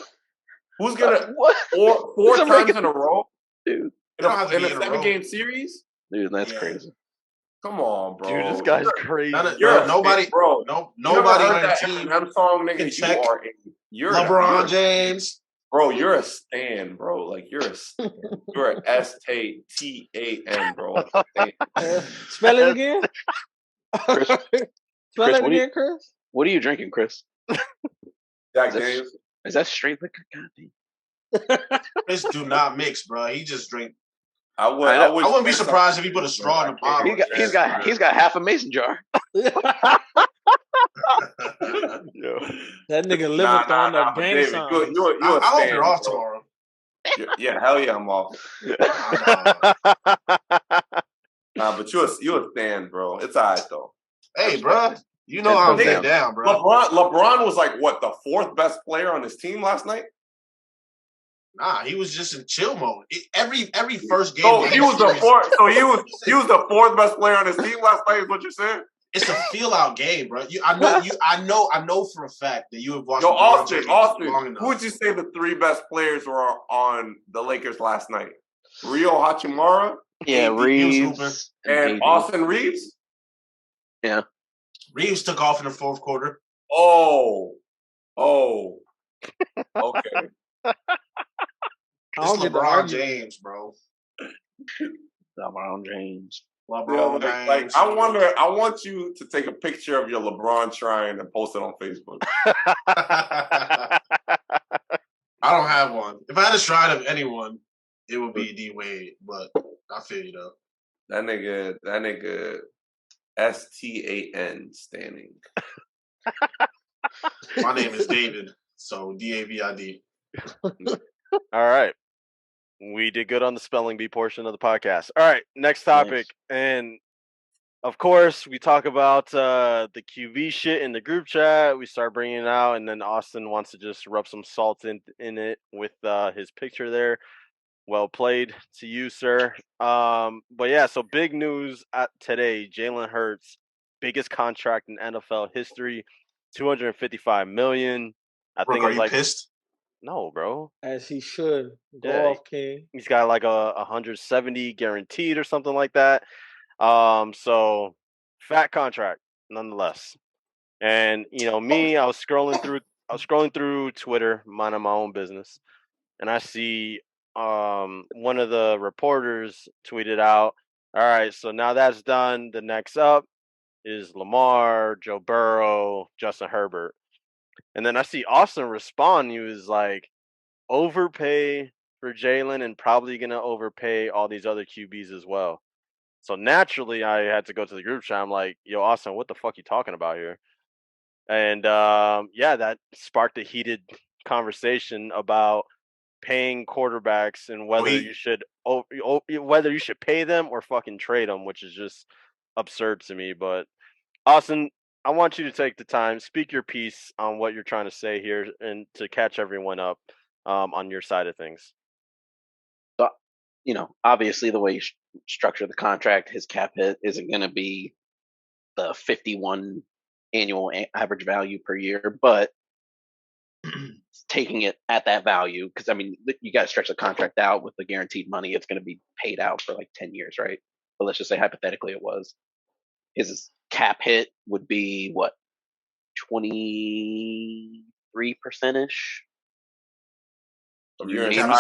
Who's gonna four times in a row, dude? In a 7-game series, dude. That's crazy. Come on, bro. Dude, this guy's crazy. Nobody on the team. That song, nigga. You're LeBron James. Bro, you're a stan, bro. Like you're an STAN, bro. Spell it again. Chris, Spell it again, Chris. What are you drinking, Chris? Jack Daniels. Is that straight liquor? Goddamn. Chris do not mix, bro. He just drink. I wouldn't be surprised if he put a straw in the bottle. He's got half a mason jar. That nigga liver throwing up gang signs. I hope you're off tomorrow. Yeah, hell yeah, I'm off. But you a stan, bro. It's alright though. Hey, bro, you know I'm getting down, bro. LeBron was like what, the 4th best player on his team last night? Nah, he was just in chill mode. Every first game. So he was the 4th. So he was the 4th best player on his team last night. Is what you're saying? It's a feel out game, bro. I know for a fact that you have watched. Austin. Who would you say the 3 best players were on the Lakers last night? Rio Hachimura. Yeah, Reeves and Austin Reeves. Yeah, Reeves took off in the 4th quarter. Oh, okay. It's LeBron James, bro. LeBron James. Like I want you to take a picture of your LeBron shrine and post it on Facebook. I don't have one. If I had a shrine of anyone, it would be D Wade. But I feel you though. That nigga, STAN standing. My name is David, so DAVID. All right. We did good on the spelling bee portion of the podcast. All right, next topic. Nice. And of course, we talk about the QB shit in the group chat. We start bringing it out, and then Austin wants to just rub some salt in it with his picture there. Well played to you, sir. But yeah, so big news today. Jalen Hurts, biggest contract in NFL history, $255 million. I think it's like pissed. No, bro. As he should. Go off, King. He's got like a 170 guaranteed or something like that. So fat contract, nonetheless. And you know me, I was scrolling through Twitter, minding my own business, and I see one of the reporters tweeted out, "All right, so now that's done. The next up is Lamar, Joe Burrow, Justin Herbert." And then I see Austin respond. He was like, overpay for Jalen and probably going to overpay all these other QBs as well. So naturally, I had to go to the group chat. I'm like, yo, Austin, what the fuck you talking about here? And yeah, that sparked a heated conversation about paying quarterbacks and whether you should pay them or fucking trade them, which is just absurd to me. But Austin, I want you to take the time, speak your piece on what you're trying to say here, and to catch everyone up on your side of things. So, obviously the way you structure the contract, his cap hit isn't going to be the 51 annual average value per year, but taking it at that value, because, you got to stretch the contract out with the guaranteed money. It's going to be paid out for like 10 years, right? But let's just say hypothetically it was. His cap hit would be what, 23%-ish of your entire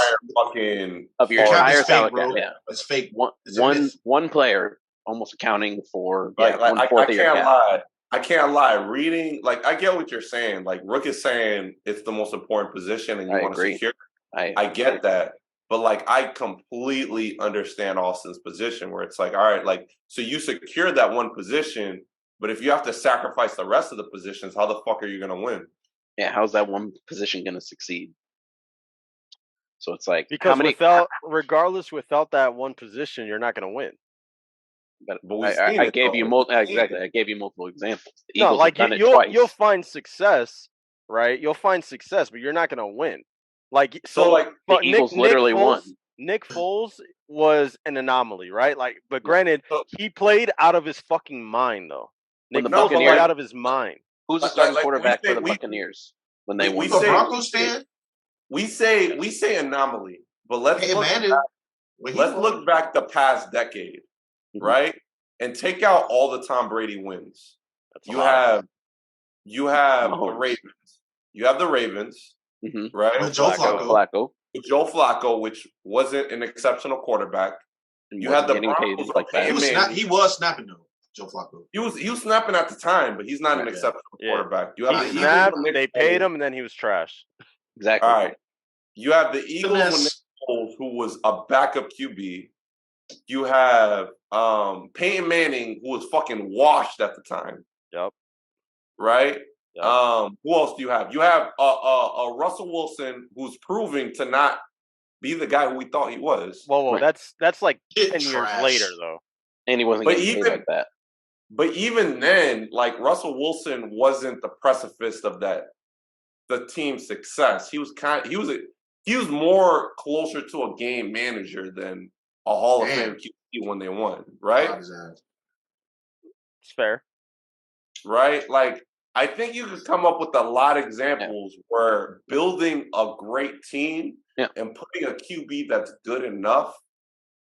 salary cap. Yeah, it's fake. One player almost accounting for I can't lie. Reading, like, I get what you're saying. Like Rook is saying, it's the most important position, and you want to secure. I get that. But, like, I completely understand Austin's position where it's like, all right, like, so you secure that one position, but if you have to sacrifice the rest of the positions, how the fuck are you going to win? Yeah, how's that one position going to succeed? So it's like because regardless, without that one position, you're not going to win. But we've seen I it, gave though. you exactly. I gave you multiple examples. The No, Eagles like have done it twice. you'll find success, right? You'll find success, but you're not going to win. Like So, like, the Eagles literally won. Nick Foles was an anomaly, right? Like, but granted, he played out of his fucking mind, though. Nick Foles played out of his mind. Who's the starting quarterback for the Buccaneers when they won? Broncos fan? We say anomaly, but let's look back the past decade, right? And take out all the Tom Brady wins. You have the Ravens. You have the Ravens, right? With Joe Flacco. With Joe Flacco, which wasn't an exceptional quarterback. You had the Broncos like that. He was snapping though, Joe Flacco. He was snapping at the time, but he's not an exceptional quarterback. You have he snapped, they paid him, and then he was trash. Exactly. All right. You have the Eagles with Nick Foles, who was a backup QB. You have Peyton Manning, who was fucking washed at the time. Yep. Right? Yep. Who else do you have? You have Russell Wilson, who's proving to not be the guy who we thought he was. Whoa, that's like 10 years later, though. And he wasn't getting paid like that. But even then, like, Russell Wilson wasn't the precipice of the team's success. He was more closer to a game manager than a Hall of Fame QB when they won, right? It's fair. Right? Like, I think you could come up with a lot of examples where building a great team and putting a QB that's good enough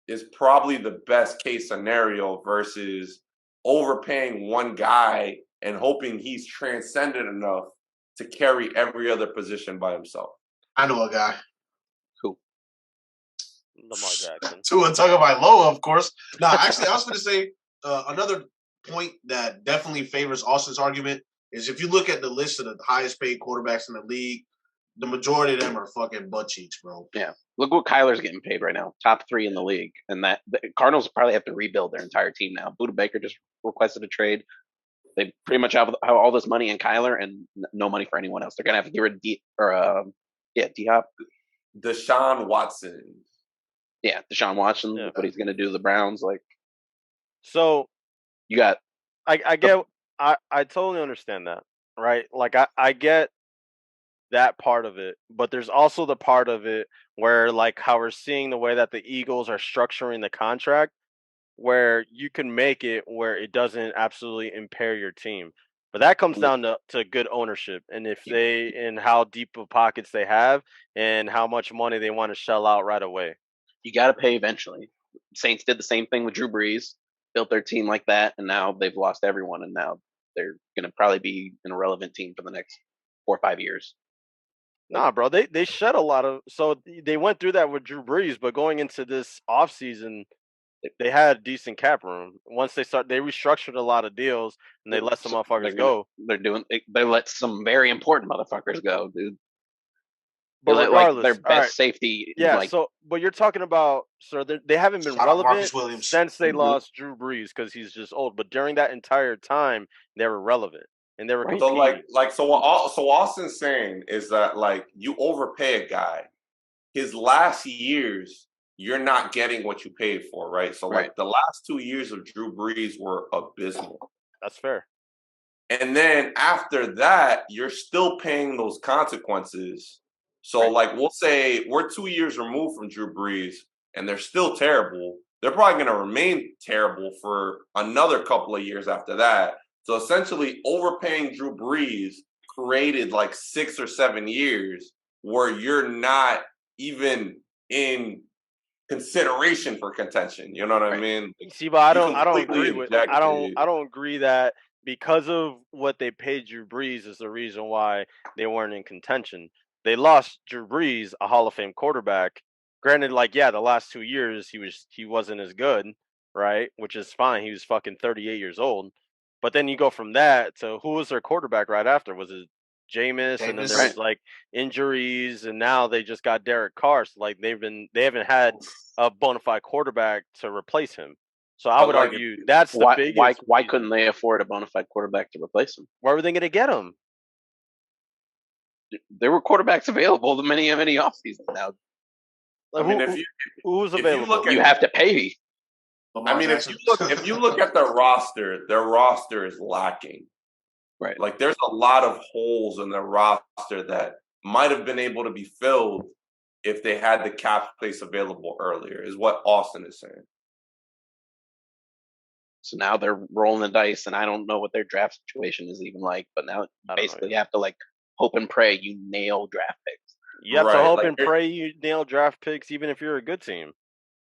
is probably the best case scenario versus overpaying one guy and hoping he's transcended enough to carry every other position by himself. I know a guy. Cool. Lamar Jackson. Tua Tagovailoa, of course. No, actually, I was going to say another point that definitely favors Austin's argument is if you look at the list of the highest paid quarterbacks in the league, the majority of them are fucking butt cheeks, bro. Yeah. Look what Kyler's getting paid right now. Top 3 in the league. And the Cardinals probably have to rebuild their entire team now. Buda Baker just requested a trade. They pretty much have all this money in Kyler and no money for anyone else. They're going to have to get rid of D-Hop. Deshaun Watson. Yeah, Deshaun Watson. Yeah. What he's going to do to the Browns. Like, so you got. I totally understand that, right? Like, I get that part of it, but there's also the part of it where, like, how we're seeing the way that the Eagles are structuring the contract, where you can make it where it doesn't absolutely impair your team. But that comes down to good ownership and and how deep of pockets they have and how much money they want to shell out right away. You got to pay eventually. Saints did the same thing with Drew Brees, built their team like that, and now they've lost everyone, and now they're going to probably be an irrelevant team for the next 4 or 5 years. Nah, bro, they shed a lot of. So they went through that with Drew Brees, but going into this offseason, they had decent cap room. Once they restructured a lot of deals and they let some motherfuckers go. They let some very important motherfuckers go, dude. But regardless, their best safety. Yeah. But you're talking about, so they haven't been relevant since they lost Drew Brees because he's just old. But during that entire time, they were relevant. And they were competing. So what Austin's saying is that, like, you overpay a guy, his last years you're not getting what you paid for, right? So like the last 2 years of Drew Brees were abysmal. That's fair. And then after that, you're still paying those consequences. So like we'll say we're 2 years removed from Drew Brees and they're still terrible. They're probably going to remain terrible for another couple of years after that. So essentially, overpaying Drew Brees created like 6 or 7 years where you're not even in consideration for contention. You know what I mean? See, but I don't agree that because of what they paid Drew Brees is the reason why they weren't in contention. They lost Drew Brees, a Hall of Fame quarterback. Granted, like, the last 2 years he wasn't as good, right? Which is fine. He was fucking 38 years old. But then you go from that to who was their quarterback right after? Was it Jameis? And then there was like injuries, and now they just got Derek Carr. So like they haven't had a bona fide quarterback to replace him. So I would argue that's the biggest. Why couldn't they afford a bona fide quarterback to replace him? Where were they going to get him? There were quarterbacks available many offseasons now. Like, I mean, who's if available? you look at, You have to pay. Lamar I mean, Jackson. if you look at their roster is lacking. Right. Like, there's a lot of holes in their roster that might have been able to be filled if they had the cap space available earlier, is what Austin is saying. So now they're rolling the dice, and I don't know what their draft situation is even like. But now basically you have to like hope and pray you nail draft picks. You have to Right, hope like, and pray you nail draft picks, even if you're a good team.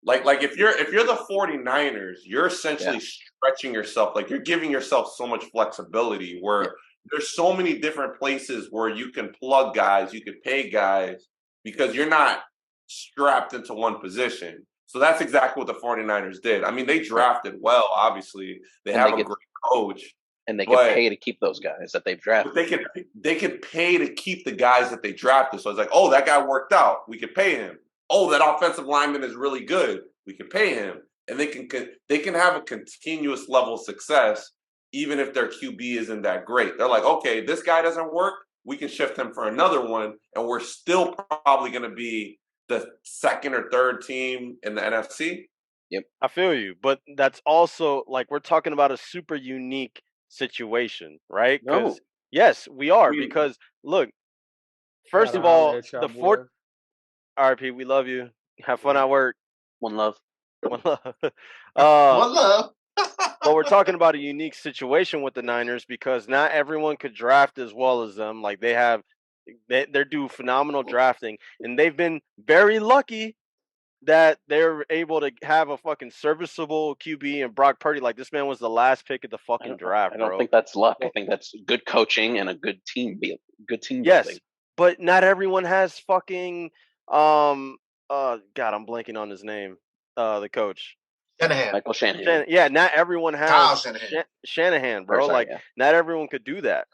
Like if you're the 49ers, you're essentially stretching yourself. Like, you're giving yourself so much flexibility where there's so many different places where you can plug guys, you can pay guys, because you're not strapped into one position. So that's exactly what the 49ers did. I mean, they drafted well, obviously. They have a great coach. And they can pay to keep those guys that they've drafted. But they could pay to keep the guys that they drafted. So it's like, oh, that guy worked out. We could pay him. Oh, that offensive lineman is really good. We can pay him. And they can have a continuous level of success even if their QB isn't that great. They're like, okay, this guy doesn't work. We can shift him for another one, and we're still probably going to be the second or third team in the NFC. Yep. I feel you. But that's also, like, we're talking about a super unique situation, right? No. Yes, we are. Because, look, first of all, the fourth RP, we love you. Have fun at work. One love. One love. One love. But we're talking about a unique situation with the Niners because not everyone could draft as well as them. Like, they're do phenomenal drafting, and they've been very lucky that they're able to have a fucking serviceable QB and Brock Purdy. Like, this man was the last pick of the fucking draft. I don't think that's luck. I think that's good coaching and a good team building. Yes, but not everyone has fucking God, I'm blanking on his name. The coach. Shanahan. Michael Shanahan. Yeah, not everyone has Kyle Shanahan. Shanahan, bro. Sorry, like, not everyone could do that.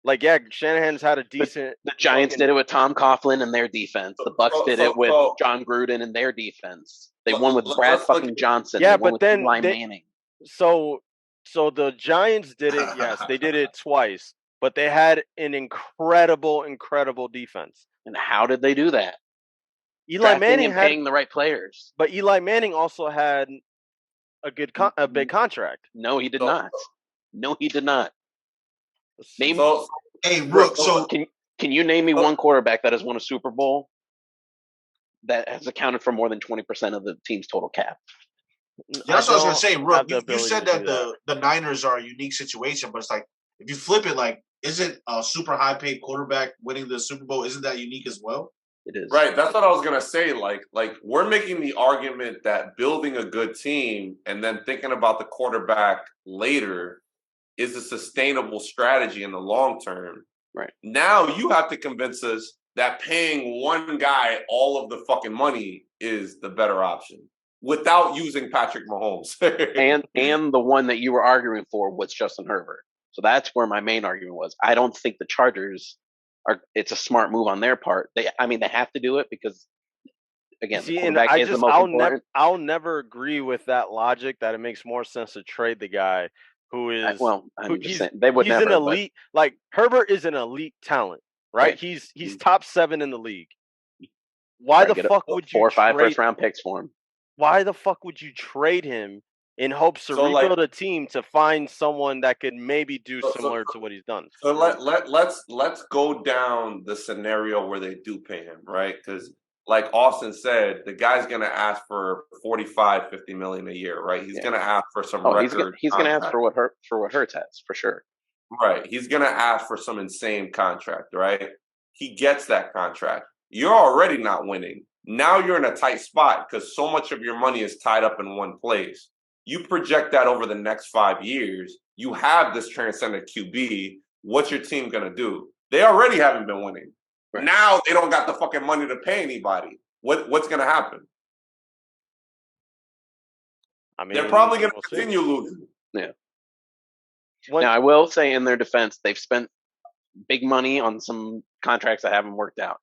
Like, yeah, Shanahan's had a decent. The Giants did it with Tom Coughlin and their defense. The Bucks did it with John Gruden and their defense. They won with Brad fucking Johnson. Yeah, they won but then Eli Manning. So the Giants did it. Yes, they did it twice, but they had an incredible defense. And how did they do that? Eli Manning had paying the right players, but Eli Manning also had a big contract. No, he did not. No, he did not. Name. Hey, Rook. So can you name me one quarterback that has won a Super Bowl that has accounted for more than 20% of the team's total cap? That's what I was gonna say, Rook. You said that the Niners are a unique situation, but it's like if you flip it, like, isn't a super high paid quarterback winning the Super Bowl? Isn't that unique as well? It is. Right. That's what I was gonna say. Like we're making the argument that building a good team and then thinking about the quarterback later is a sustainable strategy in the long term. Right. Now you have to convince us that paying one guy all of the fucking money is the better option without using Patrick Mahomes. and the one that you were arguing for was Justin Herbert. So that's where my main argument was. I don't think the Chargers it's a smart move on their part. They have to do it because, again, the quarterback is the most important. I'll never agree with that logic that it makes more sense to trade the guy who is just saying, they would never. He's an elite. Like, Herbert is an elite talent, right? He's top 7 in the league. Why the fuck would you 4 or 5 first round picks for him? Why the fuck would you trade him in hopes to rebuild a team to find someone that could maybe do similar to what he's done? So let's go down the scenario where they do pay him, right? Because like Austin said, the guy's gonna ask for 45, 50 million a year, right? He's gonna ask for some record. He's gonna ask for what Hurts has, for sure. Right. He's gonna ask for some insane contract, right? He gets that contract. You're already not winning. Now you're in a tight spot because so much of your money is tied up in one place. You project that over the next 5 years, you have this transcendent QB. What's your team going to do? They already haven't been winning. Right. Now they don't got the fucking money to pay anybody. What's going to happen? I mean, they're probably going to continue losing. Yeah. Now, I will say in their defense, they've spent big money on some contracts that haven't worked out.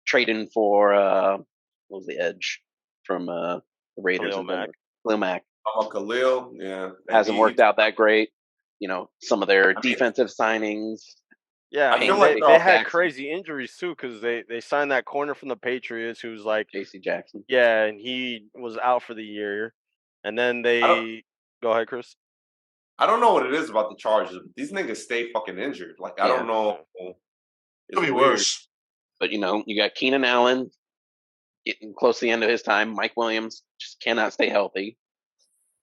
Trading for what was the edge from the Raiders? Khalil Mack. Khalil, yeah. Hasn't worked out that great. Some of their defensive signings Yeah, I I feel mean like they had Jackson. crazy injuries too because they signed that corner from the Patriots who's like J.C. Jackson. yeah, and he was out for the year, and then I don't, they go ahead, Chris. I don't know what it is about the Chargers. These niggas stay fucking injured. Like I don't know. It'll be weird. worse. But you got Keenan Allen getting close to the end of his time. Mike Williams just cannot stay healthy.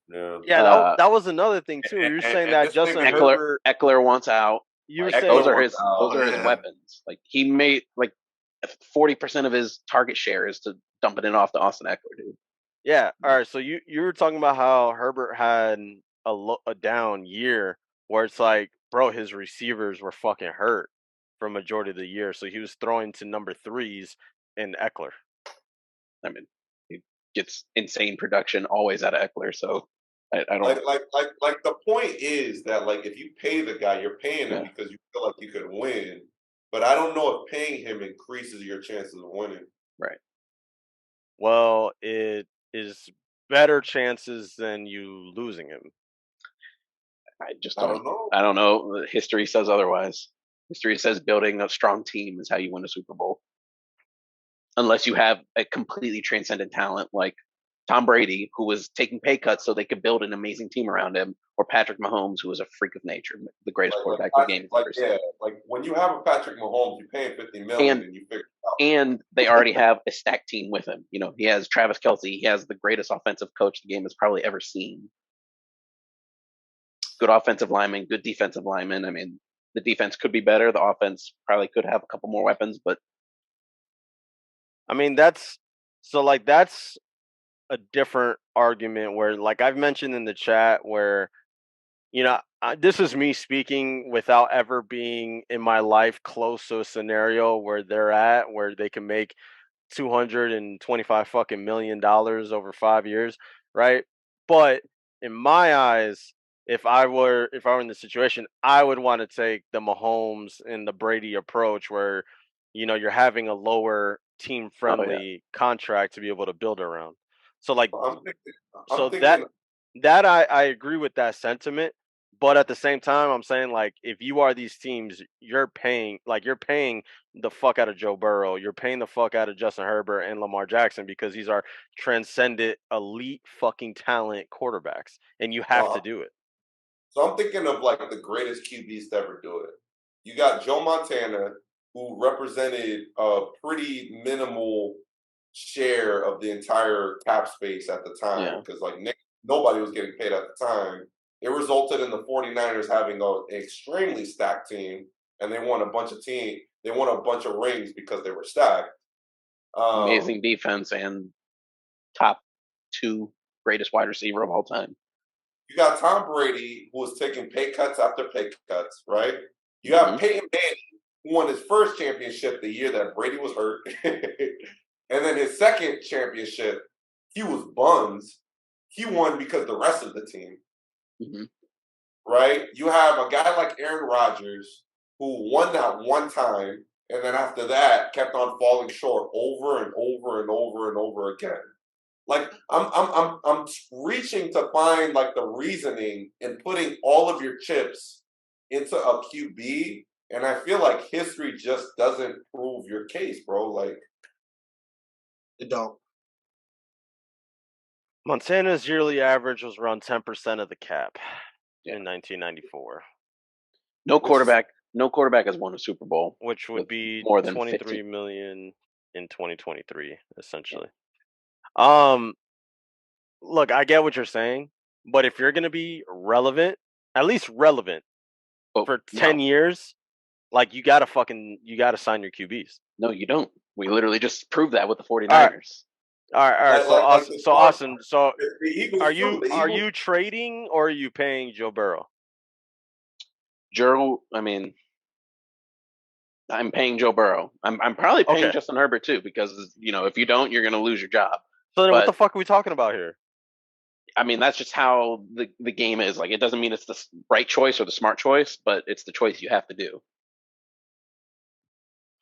Yeah. Yeah, that was another thing too. You're saying that this Justin nigga- Herbert. Eckler wants out. You were Like, saying those are his Yeah. weapons. Like he made like 40% of his target share is to dumping it off to Austin Eckler, dude. yeah. All right, so you were talking about how Herbert had a down year where it's like, bro, his receivers were fucking hurt for majority of the year, so he was throwing to number threes in Eckler. I mean, he gets insane production always out of Eckler, so I don't like the point is that like if you pay the guy, you're paying him Yeah. because you feel like you could win. But I don't know if paying him increases your chances of winning. right. Well, it is better chances than you losing him. I just I don't know. I don't know. History says otherwise. History says building a strong team is how you win a Super Bowl. Unless you have a completely transcendent talent like Tom Brady, who was taking pay cuts so they could build an amazing team around him, or Patrick Mahomes, who was a freak of nature, the greatest quarterback the game has ever seen. Like when you have a Patrick Mahomes, you're paying $50 million and you figure it out. And they already have a stacked team with him. He has Travis Kelce. He has the greatest offensive coach the game has probably ever seen. Good offensive lineman, good defensive lineman. I mean, the defense could be better. The offense probably could have a couple more weapons, but I mean, that's a different argument where, like I've mentioned in the chat, where this is me speaking without ever being in my life close to a scenario where they're at, where they can make $225 fucking million over 5 years, right? But in my eyes, if I were in the situation, I would want to take the Mahomes and the Brady approach, where you're having a lower team friendly contract to be able to build around. So like, I'm so thinking that I agree with that sentiment, but at the same time, I'm saying like if you are these teams, you're paying the fuck out of Joe Burrow, you're paying the fuck out of Justin Herbert and Lamar Jackson because these are transcendent elite fucking talent quarterbacks, and you have to do it. So I'm thinking of like the greatest QBs to ever do it. You got Joe Montana, who represented a pretty minimal share of the entire cap space at the time because nobody was getting paid at the time. It resulted in the 49ers having an extremely stacked team, and they won a bunch of rings because they were stacked. Amazing defense and top 2 greatest wide receiver of all time. You got Tom Brady, who was taking pay cuts after pay cuts, right? You got Peyton Manning, who won his first championship the year that Brady was hurt. And then his second championship, he was buns. He won because the rest of the team, right? You have a guy like Aaron Rodgers, who won that one time, and then after that kept on falling short over and over and over and over again. Like I'm reaching to find like the reasoning and putting all of your chips into a QB, and I feel like history just doesn't prove your case, bro. Like it don't. Montana's yearly average was around 10% of the cap in 1994. No quarterback has won a Super Bowl, which would be more than 23 million in 2023, essentially. Look, I get what you're saying, but if you're going to be relevant, at least relevant for 10 years, like you got to sign your QBs. No, you don't. We literally just proved that with the 49ers. All right. So Austin, are you trading or are you paying Joe Burrow? I mean, I'm paying Joe Burrow. I'm probably paying Justin Herbert too, because if you don't, you're going to lose your job. So then, what the fuck are we talking about here? I mean, that's just how the game is. Like, it doesn't mean it's the right choice or the smart choice, but it's the choice you have to do.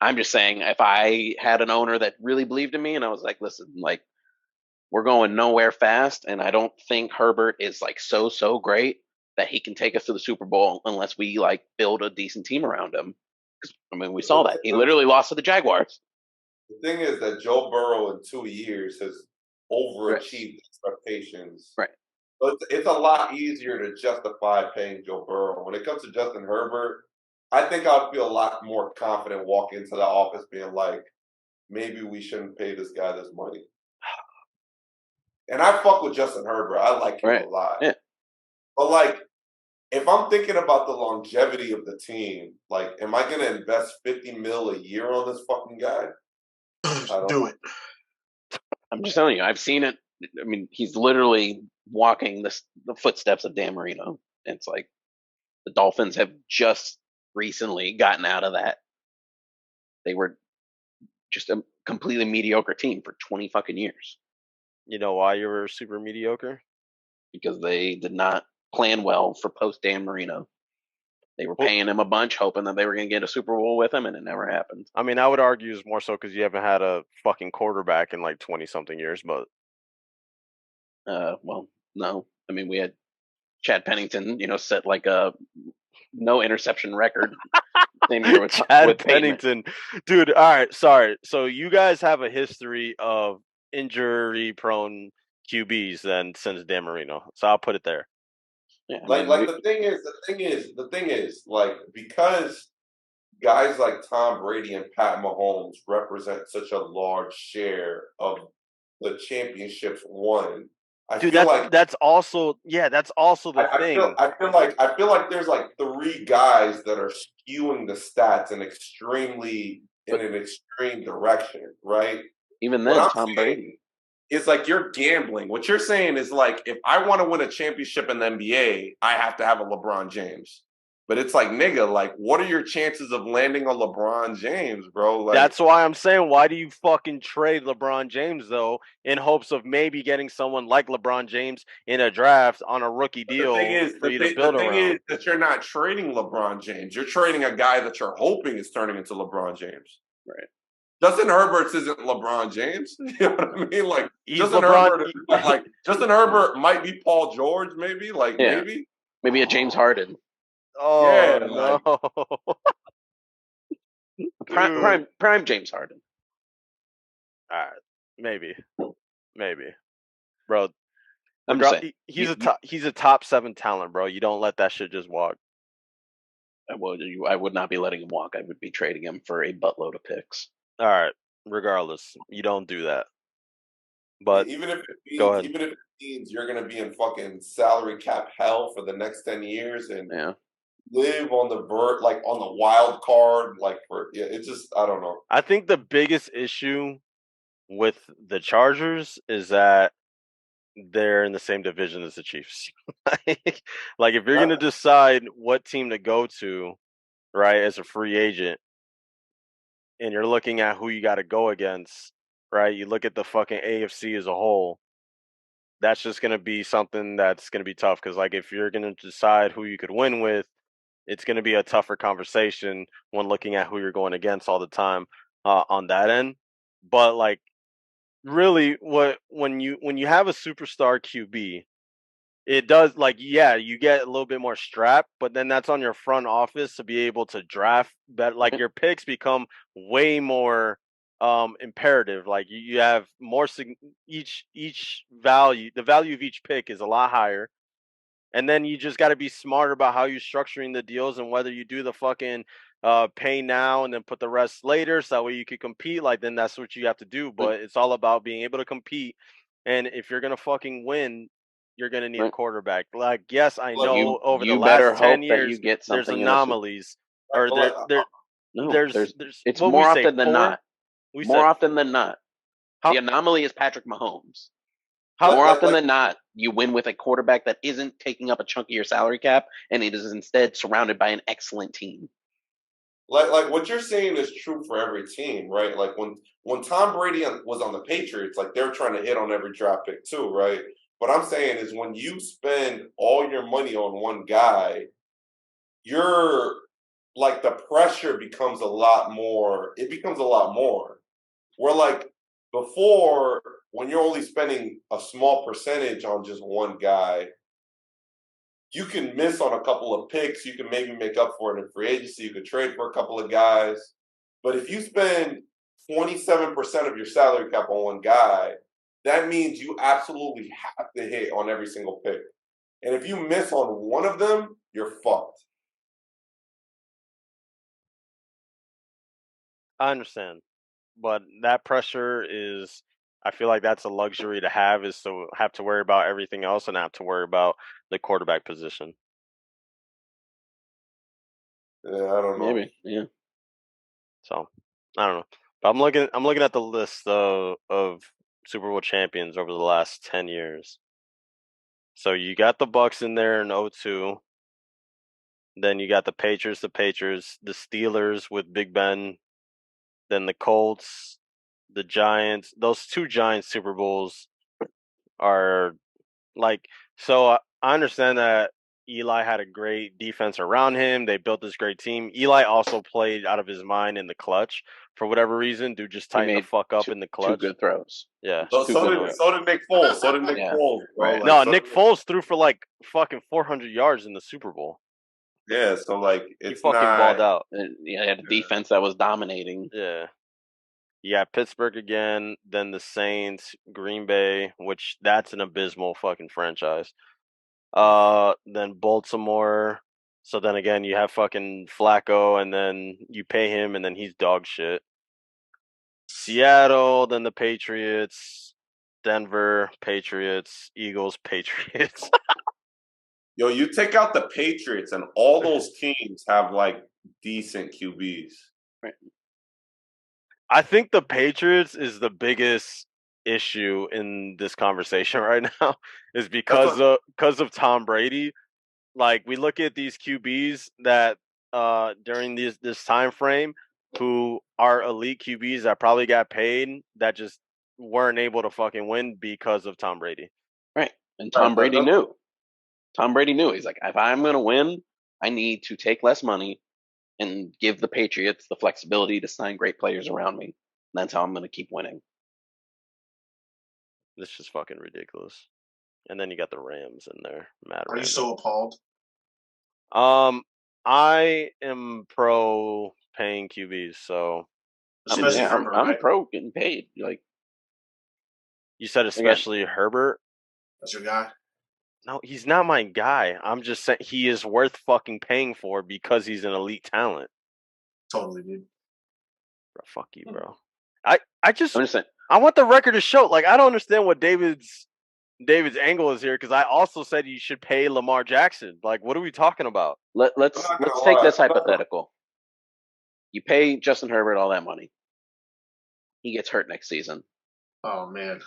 I'm just saying, if I had an owner that really believed in me and I was like, listen, like, we're going nowhere fast, and I don't think Herbert is like so great that he can take us to the Super Bowl unless we like build a decent team around him. I mean, we saw that. He literally lost to the Jaguars. The thing is that Joe Burrow in 2 years has overachieved expectations. Right. But it's a lot easier to justify paying Joe Burrow. When it comes to Justin Herbert, I think I'd feel a lot more confident walking into the office being like, maybe we shouldn't pay this guy this money. And I fuck with Justin Herbert. I like him a lot. Yeah. But, like, if I'm thinking about the longevity of the team, like, am I going to invest $50 million a year on this fucking guy? Do it. I'm just telling you, I've seen it. I mean, he's literally walking the footsteps of Dan Marino. It's like the Dolphins have just recently gotten out of that. They were just a completely mediocre team for 20 fucking years. You know why you were super mediocre? Because they did not plan well for post Dan Marino. They were paying him a bunch, hoping that they were going to get a Super Bowl with him, and it never happened. I mean, I would argue it's more so because you haven't had a fucking quarterback in like 20-something years, but... Well, no. I mean, we had Chad Pennington, set like a no interception record. Same year with Chad Pennington. Dude, all right, sorry. So you guys have a history of injury-prone QBs then since Dan Marino. So I'll put it there. Yeah, the thing is, like, because guys like Tom Brady and Pat Mahomes represent such a large share of the championships won. That's also the thing. I feel like there's like 3 guys that are skewing the stats in an extreme direction, right? Even then, Tom Brady. It's like you're gambling. What you're saying is like, if I want to win a championship in the NBA, I have to have a LeBron James. But it's like, nigga, like, what are your chances of landing on LeBron James, bro? Like, that's why I'm saying, why do you fucking trade LeBron James, though, in hopes of maybe getting someone like LeBron James in a draft on a rookie deal for you to build around? The thing is that you're not trading LeBron James. You're trading a guy that you're hoping is turning into LeBron James. Right. Justin Herbert isn't LeBron James. You know what I mean? Like, Justin Herbert might be Paul George, maybe. Like, maybe a James Harden. Oh, yeah, no. Prime James Harden. All right. Maybe. Bro, I'm just saying, he's a top 7 talent, bro. You don't let that shit just walk. I would not be letting him walk. I would be trading him for a buttload of picks. All right. Regardless, you don't do that. But even if it means you're going to be in fucking salary cap hell for the next 10 years and live on the on the wild card, it's just, I don't know. I think the biggest issue with the Chargers is that they're in the same division as the Chiefs. Like, if you're going to decide what team to go to, right, as a free agent, and you're looking at who you got to go against, right, you look at the fucking AFC as a whole, that's just going to be something that's going to be tough. Because, like, if you're going to decide who you could win with, it's going to be a tougher conversation when looking at who you're going against all the time on that end. But, like, really, when you have a superstar QB, it does, like, you get a little bit more strap, but then that's on your front office to be able to draft better. Like, your picks become way more imperative. Like, you have more each value. The value of each pick is a lot higher. And then you just got to be smart about how you're structuring the deals and whether you do the fucking pay now and then put the rest later, so that way you can compete. Like, then that's what you have to do. But it's all about being able to compete. And if you're gonna fucking win, you're gonna need a quarterback. Like, yes, I know over the last 10 years there's anomalies, or there's it's more often than not. More often than not, the anomaly is Patrick Mahomes. More often than not, you win with a quarterback that isn't taking up a chunk of your salary cap, and it is instead surrounded by an excellent team. Like what you're saying is true for every team, right? Like when Tom Brady was on the Patriots, like, they're trying to hit on every draft pick too, right? What I'm saying is, when you spend all your money on one guy, you're like, the pressure becomes a lot more. It becomes a lot more. Where, like, before, when you're only spending a small percentage on just one guy, you can miss on a couple of picks. You can maybe make up for it in free agency. You could trade for a couple of guys. But if you spend 27% of your salary cap on one guy, that means you absolutely have to hit on every single pick. And if you miss on one of them, you're fucked. I understand, but that pressure is. I feel like that's a luxury to have, is to have to worry about everything else and not to worry about the quarterback position. Yeah, I don't know. Maybe, yeah. So I don't know, but I'm looking at the list of Super Bowl champions over the last 10 years. So you got the Bucks in there in 2002. Then you got the Patriots, the Steelers with Big Ben, then the Colts, the Giants. Those two Giants Super Bowls are like, so I understand that Eli had a great defense around him. They built this great team. Eli also played out of his mind in the clutch for whatever reason. Dude just tightened the fuck up in the clutch. 2 good throws. Yeah. So did Nick Foles. So did Nick Foles, bro. Right. Like, No, Nick Foles threw for like fucking 400 yards in the Super Bowl. Yeah, so like He fucking balled out. He had a defense that was dominating. Yeah. Yeah, Pittsburgh again, then the Saints, Green Bay, which that's an abysmal fucking franchise. Then Baltimore. So then again, you have fucking Flacco, and then you pay him, and then he's dog shit. Seattle, then the Patriots, Denver, Patriots, Eagles, Patriots. Yo, you take out the Patriots, and all those teams have like decent QBs. Right. I think the Patriots is the biggest issue in this conversation right now, is because of Tom Brady. Like, we look at these QBs that during this time frame who are elite QBs that probably got paid, that just weren't able to fucking win because of Tom Brady. Right. And Tom Brady knew. Tom Brady knew. He's like, if I'm going to win, I need to take less money and give the Patriots the flexibility to sign great players around me. And that's how I'm going to keep winning. This is just fucking ridiculous. And then you got the Rams in there. Are you so appalled? I am pro paying QBs, so I'm pro getting paid. Like, you said, especially Herbert. That's your guy. No, he's not my guy. I'm just saying he is worth fucking paying for because he's an elite talent. Totally, dude. Bro, fuck you, bro. I want the record to show. Like, I don't understand what David's angle is here, because I also said you should pay Lamar Jackson. Like, what are we talking about? Let's take this hypothetical. You pay Justin Herbert all that money. He gets hurt next season. Oh man.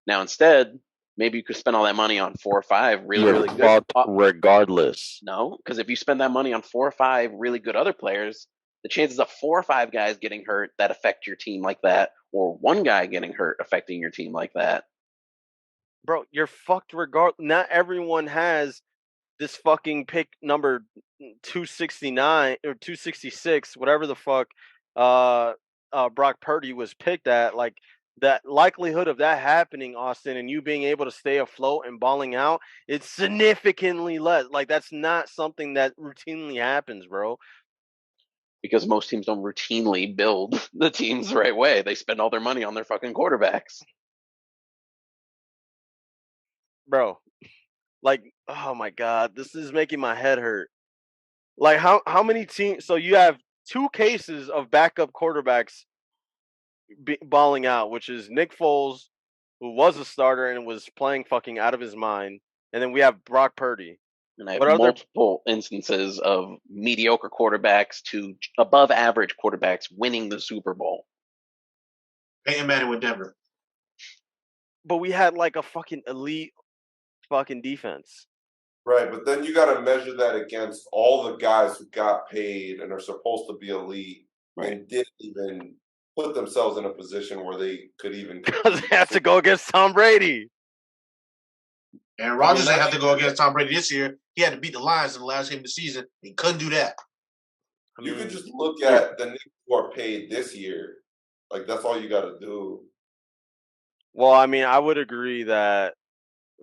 Now instead, maybe you could spend all that money on 4 or 5 really good. Regardless. No, because if you spend that money on 4 or 5 really good other players, the chances of 4 or 5 guys getting hurt that affect your team like that, or one guy getting hurt affecting your team like that. Bro, you're fucked regardless. Not everyone has this fucking pick number 269 or 266, whatever the fuck Brock Purdy was picked at. Like, that likelihood of that happening, Austin, and you being able to stay afloat and balling out, it's significantly less. Like, that's not something that routinely happens, bro. Because most teams don't routinely build the teams the right way. They spend all their money on their fucking quarterbacks. Bro, like, oh my God, this is making my head hurt. Like, how many teams? So you have 2 cases of backup quarterbacks balling out, which is Nick Foles, who was a starter and was playing fucking out of his mind, and then we have Brock Purdy. And I have multiple instances of mediocre quarterbacks to above average quarterbacks winning the Super Bowl. Peyton Manning with Denver. But we had like a fucking elite fucking defense. Right, but then you got to measure that against all the guys who got paid and are supposed to be elite and didn't even put themselves in a position where they could even... Because they have to go against Tom Brady. And Rodgers didn't have to go against Tom Brady this year. He had to beat the Lions in the last game of the season. He couldn't do that. You could just look at the Knicks who are paid this year. Like, that's all you got to do. Well, I mean, I would agree that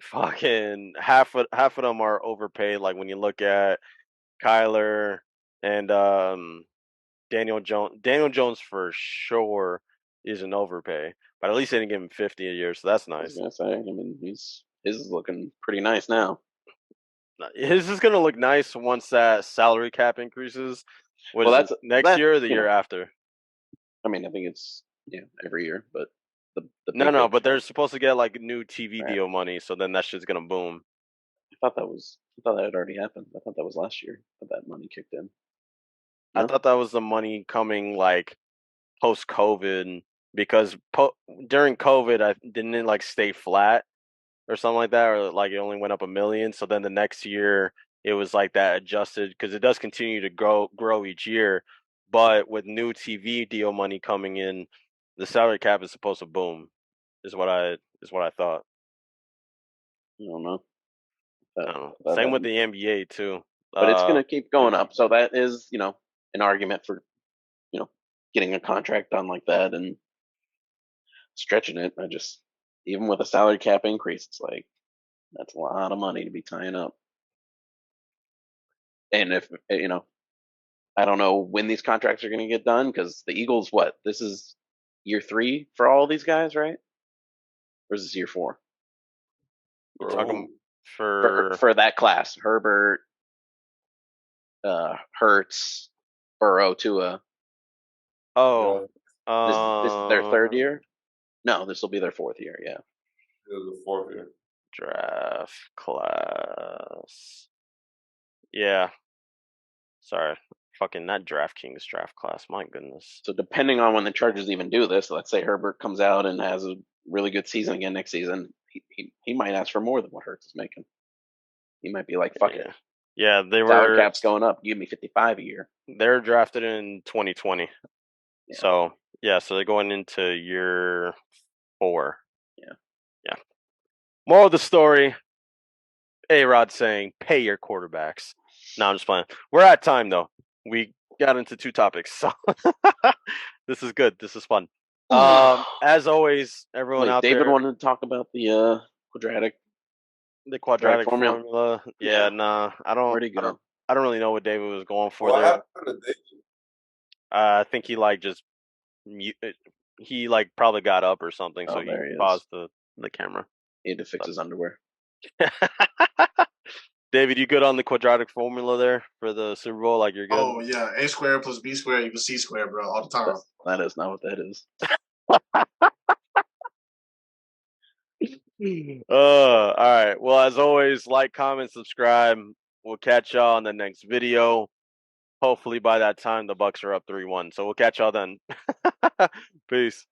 fucking half of them are overpaid. Like when you look at Kyler and Daniel Jones. Daniel Jones for sure is an overpay, but at least they didn't give him 50 a year, so that's I was nice. gonna say, I mean, his is looking pretty nice now. His is gonna look nice once that salary cap increases. Well, that's next year or the year after? I mean, I think it's every year, but the no, but they're supposed to get like new TV deal money, so then that shit's gonna boom. I thought that had already happened. I thought that was last year that money kicked in. No? I thought that was the money coming like post COVID because during COVID, I didn't it like stay flat or something like that, or like it only went up $1 million. So then the next year it was like that adjusted because it does continue to grow each year, but with new TV deal money coming in, the salary cap is supposed to boom. Is what I thought. I don't know. Same with the NBA too. But it's gonna keep going up. So that is, an argument for, getting a contract done like that and stretching it. Even with a salary cap increase, it's like that's a lot of money to be tying up. And if I don't know when these contracts are going to get done because the Eagles, this is year 3 for all these guys, right? Or is this year 4? You're talking for that class: Herbert, Hurts, Burrow, Tua. Oh, this is their 3rd year? No, this will be their 4th year. Yeah, this is the 4th year. Draft class. Yeah. Sorry, fucking not DraftKings draft class. My goodness. So depending on when the Chargers even do this, let's say Herbert comes out and has a really good season again next season, he might ask for more than what Hurts is making. He might be like, "Fuck it." Yeah, salary cap's going up. Give me 55 a year. They're drafted in 2020. Yeah. So so they're going into year 4. Yeah. Moral of the story: A-Rod saying, "Pay your quarterbacks." No, I'm just playing. We're at time though. We got into 2 topics, so this is good. This is fun. As always, everyone out David there. David wanted to talk about the quadratic formula. Yeah, nah, I don't. Where'd he go? I don't really know what David was going for what there. Happened to David? I think he he probably got up or something, so he paused the camera. He had to fix his underwear. David, you good on the quadratic formula there for the Super Bowl? Like you're good? Oh yeah, A squared plus B squared equals C squared, bro, all the time. That is not what that is. All right. Well, as always, like, comment, subscribe. We'll catch y'all on the next video. Hopefully by that time the Bucks are up 3-1. So we'll catch y'all then. Peace.